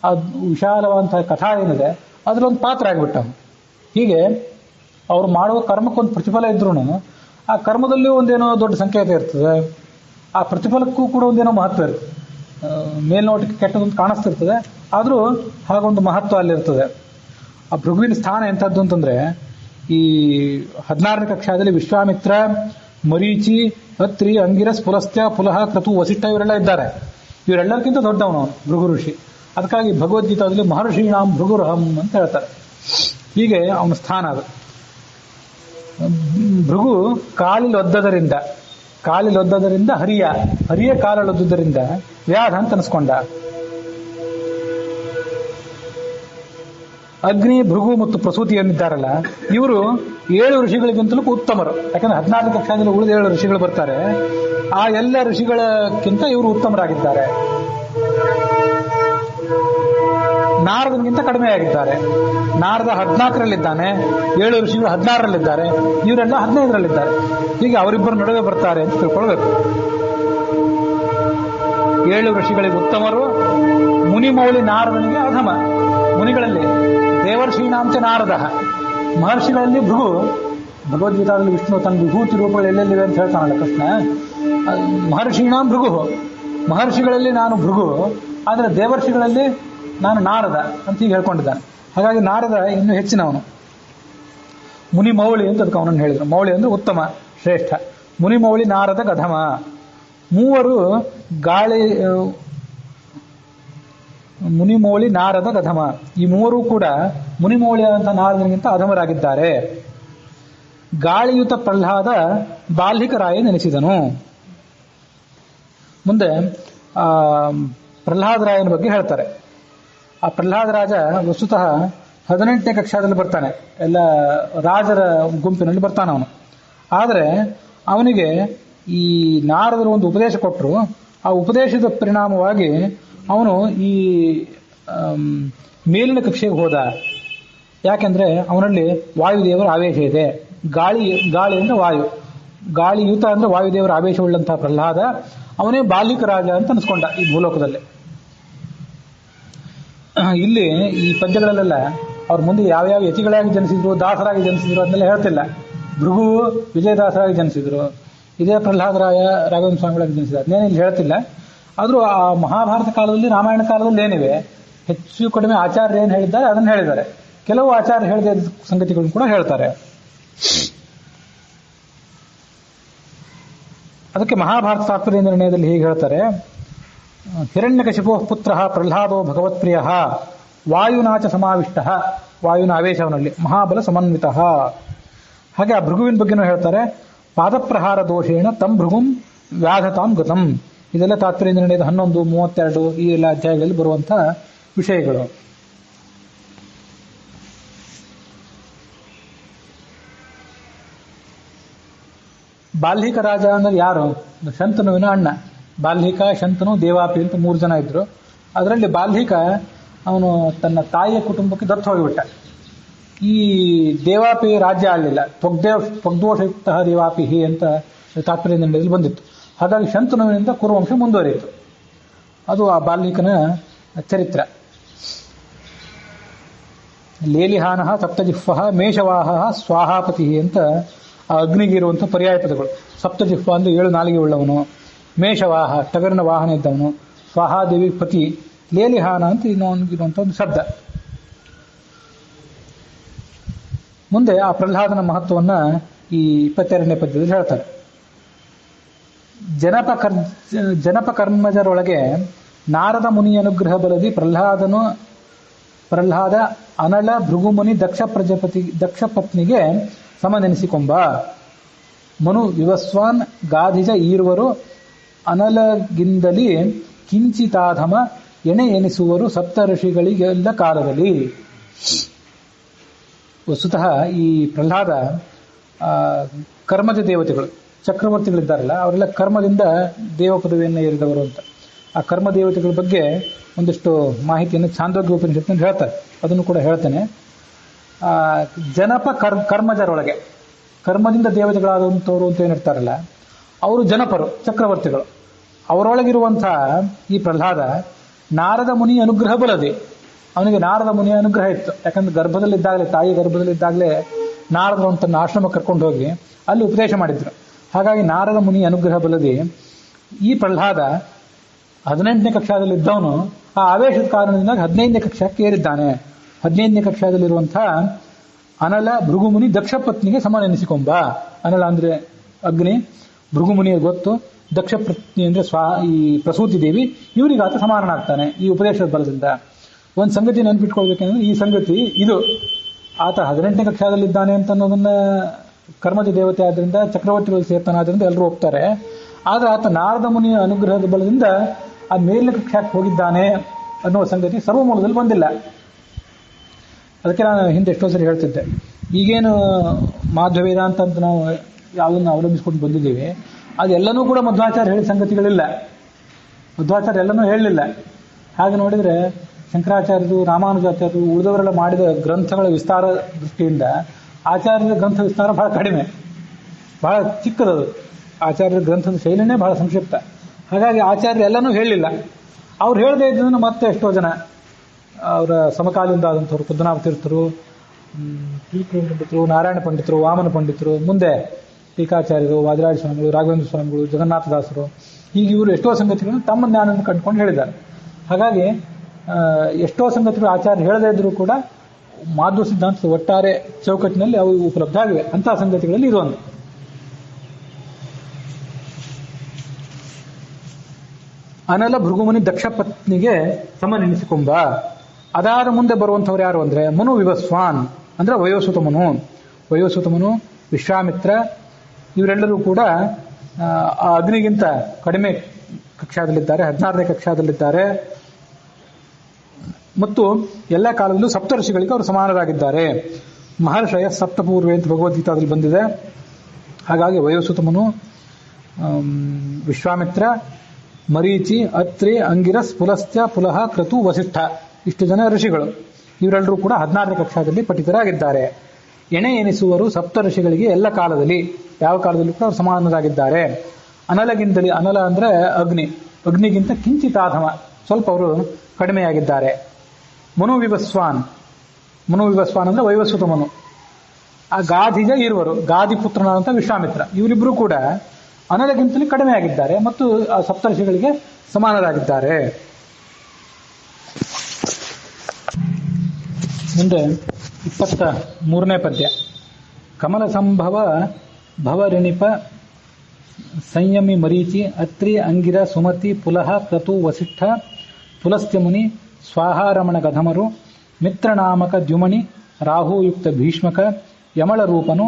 ಆ ವಿಶಾಲವಂತಹ ಕಥಾ ಏನಿದೆ ಅದ್ರೊಂದು ಪಾತ್ರ ಆಗಿಬಿಟ್ಟ. ಹೀಗೆ ಅವ್ರು ಮಾಡುವ ಕರ್ಮಕ್ಕೊಂದು ಪ್ರತಿಫಲ ಇದ್ರೂ ಆ ಕರ್ಮದಲ್ಲಿ ಒಂದೇನೋ ದೊಡ್ಡ ಸಂಕೇತ ಇರ್ತದೆ, ಆ ಪ್ರತಿಫಲಕ್ಕೂ ಕೂಡ ಒಂದೇನೋ ಮಹತ್ವ ಇರ್ತದೆ. ಮೇಲ್ನೋಟಕ್ಕೆ ಕೆಟ್ಟದೊಂದು ಕಾಣಿಸ್ತಿರ್ತದೆ, ಆದರೂ ಹಾಗೊಂದು ಮಹತ್ವ ಅಲ್ಲಿರ್ತದೆ. ಆ ಭೃಗುವಿನ ಸ್ಥಾನ ಎಂಥದ್ದು ಅಂತಂದ್ರೆ, ಈ 16ನೇ ಕಕ್ಷಾದಲ್ಲಿ ವಿಶ್ವಾಮಿತ್ರ, ಮರೀಚಿ, ಅತ್ರಿ, ಅಂಗಿರಸ್, ಪುಲಸ್ತ್ಯ, ಪುಲಹ, ಕ್ರತು, ವಸಿಷ್ಠ ಇವರೆಲ್ಲ ಇದ್ದಾರೆ. ಇವರೆಲ್ಲರಿಗಿಂತ ದೊಡ್ಡವನು ಭೃಗು ಋಷಿ. ಅದಕ್ಕಾಗಿ ಭಗವದ್ಗೀತಾದಲ್ಲಿ ಮಹರ್ಷೀಣಾಂ ಭೃಗುರಹಂ ಅಂತ ಹೇಳ್ತಾರೆ. ಹೀಗೆ ಅವನ ಸ್ಥಾನ ಅದು. ಭೃಗು ಕಾಲಿಲೊದ್ದದರಿಂದ ಹರಿಯ ಕಾಲಲ್ಲೊದ್ದುದರಿಂದ ವ್ಯಾಧ ಅಂತ ಅನಿಸ್ಕೊಂಡ. ಅಗ್ನಿ, ಭೃಗು ಮತ್ತು ಪ್ರಸೂತಿ ಏನಿದ್ದಾರಲ್ಲ, ಇವರು 7 ಋಷಿಗಳಿಗಿಂತಲೂ ಉತ್ತಮರು. ಯಾಕಂದ್ರೆ 14 ಕಕ್ಷಾದಲ್ಲಿ ಉಳಿದ 7 ಋಷಿಗಳು ಬರ್ತಾರೆ. ಆ ಎಲ್ಲ ಋಷಿಗಳಕ್ಕಿಂತ ಇವರು ಉತ್ತಮರಾಗಿದ್ದಾರೆ. ನಾರದನಿಗಿಂತ ಕಡಿಮೆಯಾಗಿದ್ದಾರೆ. ನಾರದ 14ರಲ್ಲಿದ್ದಾನೆ, 7 ಋಷಿಗಳು 16ರಲ್ಲಿದ್ದಾರೆ, ಇವರೆಲ್ಲ 15ರಲ್ಲಿದ್ದಾರೆ. ಹೀಗೆ ಅವರಿಬ್ಬರ ನಡುವೆ ಬರ್ತಾರೆ ಅಂತ ತಿಳ್ಕೊಳ್ಬೇಕು. 7 ಋಷಿಗಳಿಗೆ ಉತ್ತಮರು, ಮುನಿಮೌಳಿ ನಾರದನಿಗೆ ಅಧಮ. ಮುನಿಗಳಲ್ಲಿ ದೇವರ್ಷೀಣಾಂಚ ನಾರದ, ಮಹರ್ಷಿಗಳಲ್ಲಿ ಭೃಗು. ಭಗವದ್ಗೀತಾದಲ್ಲಿ ವಿಷ್ಣು ತನ್ನ ವಿಭೂತಿ ರೂಪಗಳು ಎಲ್ಲೆಲ್ಲಿವೆ ಅಂತ ಹೇಳ್ತಾನಲ್ಲ ಕೃಷ್ಣ. ಮಹರ್ಷೀಣಾಂ ಭೃಗು, ಮಹರ್ಷಿಗಳಲ್ಲಿ ನಾನು ಭೃಗು, ಆದರೆ ದೇವರ್ಷಿಗಳಲ್ಲಿ ನಾನು ನಾರದ ಅಂತ ಹೀಗೆ ಹೇಳ್ಕೊಂಡಿದ್ದಾನೆ. ಹಾಗಾಗಿ ನಾರದ ಇನ್ನೂ ಹೆಚ್ಚಿನವನು. ಮುನಿ ಮೌಳಿ ಅಂತ ಅದಕ್ಕೆ ಅವನನ್ನು ಹೇಳಿದರು. ಮೌಳಿ ಅಂದ್ರೆ ಉತ್ತಮ, ಶ್ರೇಷ್ಠ. ಮುನಿ ಮೌಳಿ ನಾರದ ಗಧಮ. ಮೂವರು ಮುನಿಮೌಳಿ ನಾರದ ಗಧಮ. ಈ ಮೂವರು ಕೂಡ ಮುನಿಮೌಳಿಯಾದಂಥ ನಾರದನಿಗಿಂತ ಅಧಮರಾಗಿದ್ದಾರೆ. ಗಾಳಿಯುತ ಪ್ರಹ್ಲಾದ ಬಾಲ್ಹಿಕರಾಯ ನೆನೆಸಿದನು. ಮುಂದೆ ಪ್ರಹ್ಲಾದರಾಯನ ಬಗ್ಗೆ ಹೇಳ್ತಾರೆ. ಆ ಪ್ರಹ್ಲಾದ ರಾಜ ವಸ್ತುತಃ 18ನೇ ಕಕ್ಷಾದಲ್ಲಿ ಬರ್ತಾನೆ. ಎಲ್ಲ ರಾಜರ ಗುಂಪಿನಲ್ಲಿ ಬರ್ತಾನೆ ಅವನು. ಆದರೆ ಅವನಿಗೆ ಈ ನಾರದರು ಒಂದು ಉಪದೇಶ ಕೊಟ್ಟರು. ಆ ಉಪದೇಶದ ಪರಿಣಾಮವಾಗಿ ಅವನು ಈ ಮೇಲಿನ ಕಕ್ಷೆಗೆ ಹೋದ. ಯಾಕೆಂದ್ರೆ ಅವನಲ್ಲಿ ವಾಯುದೇವರ ಆವೇಶ ಇದೆ. ಗಾಳಿ ಅಂದ್ರೆ ವಾಯು, ಗಾಳಿಯುತ ಅಂದ್ರೆ ವಾಯುದೇವರ ಆವೇಶವುಳ್ಳಂತಹ ಪ್ರಹ್ಲಾದ ಅವನೇ ಬಾಲ್ಹಿಕ ರಾಜ ಅಂತ ಅನ್ಸ್ಕೊಂಡ ಈ ಭೂಲೋಕದಲ್ಲಿ. ಇಲ್ಲಿ ಈ ಪದ್ಯಗಳಲ್ಲೆಲ್ಲ ಅವ್ರ ಮುಂದೆ ಯಾವ್ಯಾವ ಯತಿಗಳಾಗಿ ಜನಿಸಿದ್ರು, ದಾಸರಾಗಿ ಜನಿಸಿದ್ರು ಅದನ್ನೆಲ್ಲ ಹೇಳ್ತಿಲ್ಲ. ಭೃಗು ವಿಜಯದಾಸರಾಗಿ ಜನಿಸಿದ್ರು, ಇದೇ ಪ್ರಹ್ಲಾದರಾಯ ರಾಘವೇಂದ್ರ ಸ್ವಾಮಿಗಳಾಗಿ ಜನಿಸಿದ್ರು, ಅದನ್ನೇನು ಇಲ್ಲಿ ಹೇಳ್ತಿಲ್ಲ. ಆದರೂ ಆ ಮಹಾಭಾರತ ಕಾಲದಲ್ಲಿ, ರಾಮಾಯಣ ಕಾಲದಲ್ಲಿ ಏನಿವೆ, ಹೆಚ್ಚು ಕಡಿಮೆ ಆಚಾರ್ಯ ಏನು ಹೇಳಿದ್ದಾರೆ ಅದನ್ನು ಹೇಳಿದ್ದಾರೆ. ಕೆಲವು ಆಚಾರ್ಯ ಹೇಳಿದ ಸಂಗತಿಗಳನ್ನು ಕೂಡ ಹೇಳ್ತಾರೆ. ಅದಕ್ಕೆ ಮಹಾಭಾರತ ತಾತ್ಪರ್ಯ ನಿರ್ಣಯದಲ್ಲಿ ಹೀಗೆ ಹೇಳ್ತಾರೆ. ಹಿರಣ್ಯಕಶಿಪೋ ಪುತ್ರ ಪ್ರಹ್ಲಾದೋ ಭಗವತ್ಪ್ರಿಯ ವಾಯುನಾಚ ಸಮಾವಿಷ್ಟ, ವಾಯುನ ಆವೇಶವನಲ್ಲಿ ಮಹಾಬಲ ಸಮನ್ವಿತ. ಹಾಗೆ ಆ ಭೃಗುವಿನ ಬಗ್ಗೆನೂ ಹೇಳ್ತಾರೆ. ಪಾದಪ್ರಹಾರ ದೋಷೇಣ ತಂ ಭೃಗುಂ ವ್ಯಾಧತಾಂ ಗತಂ. ಇದೆಲ್ಲ ತಾತ್ಪರ್ಯ ನಿರ್ಣಯದ 11, 32 ಈ ಎಲ್ಲ ಅಧ್ಯಾಯಗಳಲ್ಲಿ ಬರುವಂತಹ ವಿಷಯಗಳು. ಬಾಲ್ಹಿಕ ರಾಜ ಅಂದ್ರೆ ಯಾರು? ಶಂತನುವಿನ ಅಣ್ಣ. ಬಾಲ್ಹಿಕ, ಶಂತನು, ದೇವಾಪಿ ಅಂತ 3 ಜನ ಇದ್ರು. ಅದರಲ್ಲಿ ಬಾಲ್ಹಿಕ ಅವನು ತನ್ನ ತಾಯಿಯ ಕುಟುಂಬಕ್ಕೆ ದತ್ತು ಹೋಗಿಬಿಟ್ಟ. ಈ ದೇವಾಪಿ ರಾಜ್ಯ ಆಗಲಿಲ್ಲ. ತ್ವಗ್ದೋಷಯುಕ್ತ ದೇವಾಪಿ ಅಂತ ತಾತ್ಪರ್ಯ ನಿರ್ಣಯದಲ್ಲಿ ಬಂದಿತ್ತು. ಹಾಗಾಗಿ ಶಂತನುವಿನಿಂದ ಕುರುವಂಶ ಮುಂದುವರಿಯಿತು. ಅದು ಆ ಬಾಲ್ಹಿಕನ ಚರಿತ್ರೆ. ಲೇಲಿಹಾನ ಸಪ್ತಜಿಹ್ವ ಮೇಷವಾಹ ಸ್ವಾಹಾಪತಿ ಅಂತ ಆ ಅಗ್ನಿಗೆ ಇರುವಂಥ ಪರ್ಯಾಯ ಪದಗಳು. ಸಪ್ತಜಿಹ್ವ ಅಂದ್ರೆ 7 ನಾಲಿಗೆ ಉಳ್ಳವನು, ಮೇಷವಾಹ ಟಗರಿನ ವಾಹನ ಇದ್ದವನು, ಸ್ವಾಹಾದೇವಿ ಪತಿ, ಲೇಲಿಹಾನ ಅಂತ ಇರುವಂಥ ಒಂದು ಶಬ್ದ. ಮುಂದೆ ಆ ಪ್ರಹ್ಲಾದನ ಮಹತ್ವವನ್ನು ಈ 22ನೇ ಪದ್ಯದಲ್ಲಿ ಹೇಳ್ತಾರೆ. ಜನಪ ಕರ್ಮಜರೊಳಗೆ ನಾರದ ಮುನಿ ಅನುಗ್ರಹ ಬಲದಿ ಪ್ರಹ್ಲಾದ ಅನಲ ಭೃಗುಮುನಿ ದಕ್ಷ ಪತ್ನಿಗೆ ಸಮನೆನಿಸಿಕೊಂಬ. ಮನು ವಿವಸ್ವಾನ್ ಗಾಧಿಜ ಈರ್ವರು ಅನಲಗಿಂದಲಿ ಕಿಂಚಿತಾಧಮ ಎಣೆ ಎನಿಸುವರು ಸಪ್ತ ಋಷಿಗಳಿಗೆಲ್ಲ ಕಾಲದಲ್ಲಿ. ವಸ್ತುತಃ ಈ ಪ್ರಹ್ಲಾದ ಕರ್ಮಜ ದೇವತೆಗಳು, ಚಕ್ರವರ್ತಿಗಳಿದ್ದಾರಲ್ಲ, ಅವರೆಲ್ಲ ಕರ್ಮದಿಂದ ದೇವ ಪದವಿಯನ್ನು ಏರಿದವರು ಅಂತ. ಆ ಕರ್ಮ ದೇವತೆಗಳ ಬಗ್ಗೆ ಒಂದಿಷ್ಟು ಮಾಹಿತಿಯನ್ನು ಛಾಂದೋಗ್ಯ ಉಪನಿಷತ್ನಲ್ಲಿ ಹೇಳ್ತಾರೆ. ಅದನ್ನು ಕೂಡ ಹೇಳ್ತೇನೆ. ಜನಪ ಕರ್ಮಜರೊಳಗೆ, ಕರ್ಮದಿಂದ ದೇವತೆಗಳಾದಂಥವ್ರು ಅಂತ ಏನಿರ್ತಾರಲ್ಲ, ಅವರು ಜನಪರು, ಚಕ್ರವರ್ತಿಗಳು. ಅವರೊಳಗಿರುವಂತಹ ಈ ಪ್ರಹ್ಲಾದ ನಾರದ ಮುನಿ ಅನುಗ್ರಹ ಬಲದೆ, ಅವನಿಗೆ ನಾರದ ಮುನಿಯ ಅನುಗ್ರಹ ಇತ್ತು. ಯಾಕಂದ್ರೆ ಗರ್ಭದಲ್ಲಿದ್ದಾಗಲೇ, ತಾಯಿ ಗರ್ಭದಲ್ಲಿದ್ದಾಗಲೇ ನಾರದರು ತನ್ನ ಆಶ್ರಮಕ್ಕೆ ಕರ್ಕೊಂಡು ಹೋಗಿ ಅಲ್ಲಿ ಉಪದೇಶ ಮಾಡಿದ್ರು. ಹಾಗಾಗಿ ನಾರದ ಮುನಿ ಅನುಗ್ರಹ ಬಲದೆ ಈ ಪ್ರಹ್ಲಾದ 18ನೇ ಕಕ್ಷಾದಲ್ಲಿ ಇದ್ದವನು ಆ ಆವೇಶದ ಕಾರಣದಿಂದ 15ನೇ ಕಕ್ಷಾಕ್ಕೆ ಏರಿದ್ದಾನೆ. 15ನೇ ಕಕ್ಷಾದಲ್ಲಿರುವಂತಹ ಅನಲ ಭೃಗುಮುನಿ ದಕ್ಷ ಪತ್ನಿಗೆ ಸಮನೆನಿಸಿಕೊಂಬ. ಅನಲ ಅಂದ್ರೆ ಅಗ್ನಿ, ಭೃಗುಮುನಿಯ ಗೊತ್ತು, ದಕ್ಷ ಪತ್ನಿ ಅಂದ್ರೆ ಈ ಪ್ರಸೂತಿ ದೇವಿ, ಇವರಿಗೆ ಆತ ಸಮಾನನಾಗ್ತಾನೆ ಈ ಉಪದೇಶದ ಬಲದಿಂದ. ಒಂದು ಸಂಗತಿ ನೆನ್ಪಿಟ್ಕೊಳ್ಬೇಕಂದ್ರೆ ಈ ಸಂಗತಿ ಇದು ಆತ 18ನೇ ಕಕ್ಷಾದಲ್ಲಿದ್ದಾನೆ ಅಂತ ಅನ್ನೋದನ್ನ ಕರ್ಮಜ ದೇವತೆ ಆದ್ರಿಂದ ಚಕ್ರವರ್ತಿಗಳು ಸೇರ್ತಾನಾದ್ರಿಂದ ಎಲ್ಲರೂ ಒಪ್ತಾರೆ. ಆದ್ರೆ ಆತ ನಾರದ ಮುನಿಯ ಅನುಗ್ರಹದ ಬಲದಿಂದ ಆ ಮೇಲಿನ ಕಕ್ಷಾಕ್ಕೆ ಹೋಗಿದ್ದಾನೆ ಅನ್ನೋ ಸಂಗತಿ ಸರ್ವಮೂಲದಲ್ಲಿ ಬಂದಿಲ್ಲ. ಅದಕ್ಕೆ ನಾನು ಹಿಂದೆ ಎಷ್ಟೋ ಸರಿ ಹೇಳ್ತಿದ್ದೆ, ಈಗೇನು ಮಾಧ್ವ ವೇದಾಂತ ಅಂತ ನಾವು ಯಾವುದನ್ನು ಅವಲಂಬಿಸ್ಕೊಂಡು ಬಂದಿದ್ದೀವಿ, ಅದೆಲ್ಲನೂ ಕೂಡ ಮಧ್ವಾಚಾರ್ಯ ಹೇಳಿದ ಸಂಗತಿಗಳಿಲ್ಲ. ಮಧ್ವಾಚಾರ್ಯ ಎಲ್ಲನೂ ಹೇಳಲಿಲ್ಲ. ಹಾಗೆ ನೋಡಿದರೆ ಶಂಕರಾಚಾರ್ಯರು, ರಾಮಾನುಜಾಚಾರ್ಯರು, ಉಳಿದವರೆಲ್ಲ ಮಾಡಿದ ಗ್ರಂಥಗಳ ವಿಸ್ತಾರ ದೃಷ್ಟಿಯಿಂದ ಆಚಾರ್ಯರ ಗ್ರಂಥ ವಿಸ್ತಾರ ಬಹಳ ಕಡಿಮೆ, ಬಹಳ ಚಿಕ್ಕದದು. ಆಚಾರ್ಯರ ಗ್ರಂಥದ ಶೈಲಿನೇ ಬಹಳ ಸಂಕ್ಷಿಪ್ತ. ಹಾಗಾಗಿ ಆಚಾರ್ಯ ಎಲ್ಲನೂ ಹೇಳಲಿಲ್ಲ. ಅವ್ರು ಹೇಳದೇ ಇದ್ದದನ್ನು ಮತ್ತೆ ಎಷ್ಟೋ ಜನ ಅವರ ಸಮಕಾಲೀನ ಆದಂಥವ್ರು, ಪದ್ಮನಾಭ ತೀರ್ಥರು, ಪಂಡಿತರು, ನಾರಾಯಣ ಪಂಡಿತರು, ವಾಮನ ಪಂಡಿತರು, ಮುಂದೆ ಟೀಕಾಚಾರ್ಯರು, ವಾದಿರಾಜ ಸ್ವಾಮಿಗಳು, ರಾಘವೇಂದ್ರ ಸ್ವಾಮಿಗಳು, ಜಗನ್ನಾಥದಾಸರು, ಹೀಗೆ ಇವರು ಎಷ್ಟೋ ಸಂಗತಿಗಳನ್ನು ತಮ್ಮ ಜ್ಞಾನವನ್ನು ಕಂಡುಕೊಂಡು ಹೇಳಿದ್ದಾರೆ. ಹಾಗಾಗಿ ಎಷ್ಟೋ ಸಂಗತಿಗಳು ಆಚಾರ್ಯ ಹೇಳದೇ ಇದ್ರೂ ಕೂಡ ಮಾಧ್ವ ಸಿದ್ಧಾಂತದ ಒಟ್ಟಾರೆ ಚೌಕಟ್ಟಿನಲ್ಲಿ ಅವು ಉಪಲಬ್ಧ ಆಗಿವೆ. ಅಂತಹ ಸಂಗತಿಗಳಲ್ಲಿ ಇದೊಂದು. ಅನಲ ಭೃಗುಮುನಿ ದಕ್ಷ ಪತ್ನಿಗೆ ಸಮನೆನಿಸಿಕೊಂಬ. ಅದಾದ ಮುಂದೆ ಬರುವಂಥವ್ರು ಯಾರು ಅಂದ್ರೆ ಮನು ವಿವಸ್ವಾನ್ ಅಂದ್ರೆ ವಯೋಸುತ ಮನು. ವಯೋಸುತ ಮನು, ವಿಶ್ವಾಮಿತ್ರ ಇವರೆಲ್ಲರೂ ಕೂಡ ಆ ಅಗ್ನಿಗಿಂತ ಕಡಿಮೆ ಕಕ್ಷಾದಲ್ಲಿದ್ದಾರೆ, 16ನೇ ಕಕ್ಷಾದಲ್ಲಿದ್ದಾರೆ. ಮತ್ತು ಎಲ್ಲ ಕಾಲದಲ್ಲೂ ಸಪ್ತರ್ಷಿಗಳಿಗೆ ಅವರು ಸಮಾನರಾಗಿದ್ದಾರೆ. ಮಹರ್ಷಯ ಸಪ್ತಪೂರ್ವೆ ಅಂತ ಭಗವದ್ಗೀತಾದಲ್ಲಿ ಬಂದಿದೆ. ಹಾಗಾಗಿ ವಯೋಸುತಮನು, ವಿಶ್ವಾಮಿತ್ರ, ಮರೀಚಿ, ಅತ್ರಿ, ಅಂಗಿರಸ್, ಪುಲಸ್ತ್ಯ, ಪುಲಹ, ಕ್ರತು, ವಸಿಷ್ಠ ಇಷ್ಟು ಜನ ಋಷಿಗಳು. ಇವರೆಲ್ಲರೂ ಕೂಡ 16ನೇ ಕಕ್ಷಾದಲ್ಲಿ ಪಠಿತರಾಗಿದ್ದಾರೆ. ಎಣೆ ಎನಿಸುವರು ಸಪ್ತ ಋಷಿಗಳಿಗೆ ಎಲ್ಲ ಕಾಲದಲ್ಲಿ, ಯಾವ ಕಾಲದಲ್ಲೂ ಕೂಡ ಅವರು ಸಮಾನರಾಗಿದ್ದಾರೆ. ಅನಲಗಿಂತಲೇ, ಅನಲ ಅಂದ್ರೆ ಅಗ್ನಿ, ಅಗ್ನಿಗಿಂತ ಕಿಂಚಿತಾಧಮ, ಸ್ವಲ್ಪ ಅವರು ಕಡಿಮೆಯಾಗಿದ್ದಾರೆ. ಮನುವಿವಸ್ವಾನ್, ಮನುವಿವಸ್ವಾನ್ ಅಂದ್ರೆ ವೈವಸ್ವತ ಮನು. ಆ ಗಾಧಿಜ ಇರುವರು, ಗಾದಿ ಪುತ್ರನಾದಂಥ ವಿಶ್ವಾಮಿತ್ರ, ಇವರಿಬ್ಬರು ಕೂಡ ಅನಲಗಿಂತಲೂ ಕಡಿಮೆ ಆಗಿದ್ದಾರೆ ಮತ್ತು ಆ ಸಪ್ತರ್ಷಿಗಳಿಗೆ ಸಮಾನರಾಗಿದ್ದಾರೆ. ಮುಂದೆ 23ನೇ ಪದ್ಯ. ಕಮಲ ಸಂಭವ ಭವರಿಣಿಪ ಸಂಯಮಿ ಮರೀಚಿ ಅತ್ರಿ ಅಂಗಿರ ಸುಮತಿ ಪುಲಹ ಕ್ರತು ವಸಿಷ್ಠ ಪುಲಸ್ತ್ಯಮುನಿ ಸ್ವಾಹಾರಮಣ ಗಧಮರು ಮಿತ್ರನಾಮಕ ದ್ಯುಮಣಿ ರಾಹುಯುಕ್ತ ಭೀಷ್ಮಕ ಯಮಳ ರೂಪನು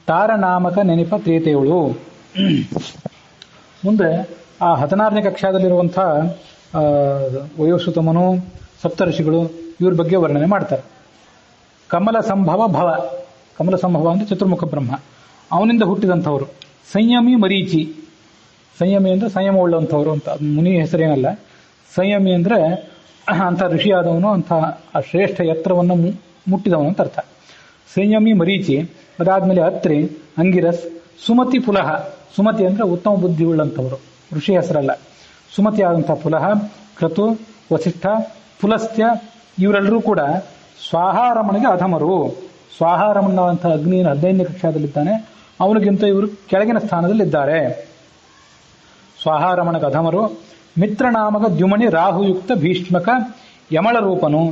ತಾರನಾಮಕ ನೆನಪ ತ್ರೇತೆಯಳು. ಮುಂದೆ ಆ 16ನೇ ಕಕ್ಷಾದಲ್ಲಿರುವಂಥ ವಯೋಸುತಮನು, ಸಪ್ತರ್ಷಿಗಳು ಇವ್ರ ಬಗ್ಗೆ ವರ್ಣನೆ ಮಾಡ್ತಾರೆ. ಕಮಲ ಸಂಭವ ಭವ, ಕಮಲ ಸಂಭವ ಅಂದ್ರೆ ಚತುರ್ಮುಖ ಬ್ರಹ್ಮ, ಅವನಿಂದ ಹುಟ್ಟಿದಂಥವ್ರು. ಸಂಯಮಿ ಮರೀಚಿ, ಸಂಯಮಿ ಅಂದ್ರೆ ಸಂಯಮ ಉಳ್ಳಂಥವ್ರು ಅಂತ, ಮುನಿ ಹೆಸರೇನಲ್ಲ. ಸಂಯಮಿ ಅಂದ್ರೆ ಅಂಥ ಋಷಿಯಾದವನು, ಅಂಥ ಆ ಶ್ರೇಷ್ಠ ಎತ್ತರವನ್ನು ಮುಟ್ಟಿದವನು ಅಂತ ಅರ್ಥ. ಸಂಯಮಿ ಮರೀಚಿ, ಅದಾದ್ಮೇಲೆ ಅತ್ರಿ, ಅಂಗಿರಸ್, ಸುಮತಿ, ಪುಲಹ. ಸುಮತಿ ಅಂದ್ರೆ ಉತ್ತಮ ಬುದ್ಧಿ ಉಳ್ಳಂಥವ್ರು, ಋಷಿ ಹೆಸರಲ್ಲ. ಸುಮತಿ ಆದಂಥ ಪುಲಹ, ಕ್ರತು, ವಸಿಷ್ಠ, ಪುಲಸ್ತ್ಯ ಇವರೆಲ್ಲರೂ ಕೂಡ ಸ್ವಾಹಾರಮಣಿಗೆ ಅಧಮರು. ಸ್ವಾಹಾರಮಣ್ಣವಂಥ ಅಗ್ನಿಯನ್ನು 15ನೇ ಕಕ್ಷಾದಲ್ಲಿದ್ದಾನೆ, ಅವನಿಗಿಂತ ಇವರು ಕೆಳಗಿನ ಸ್ಥಾನದಲ್ಲಿದ್ದಾರೆ. ಸ್ವಾಹಾರಮಣಗ ಅಧಮರು. ಮಿತ್ರನಾಮಕ ದ್ಯುಮಣಿ ರಾಹುಯುಕ್ತ ಭೀಷ್ಮಕ ಯಮಳ ರೂಪನು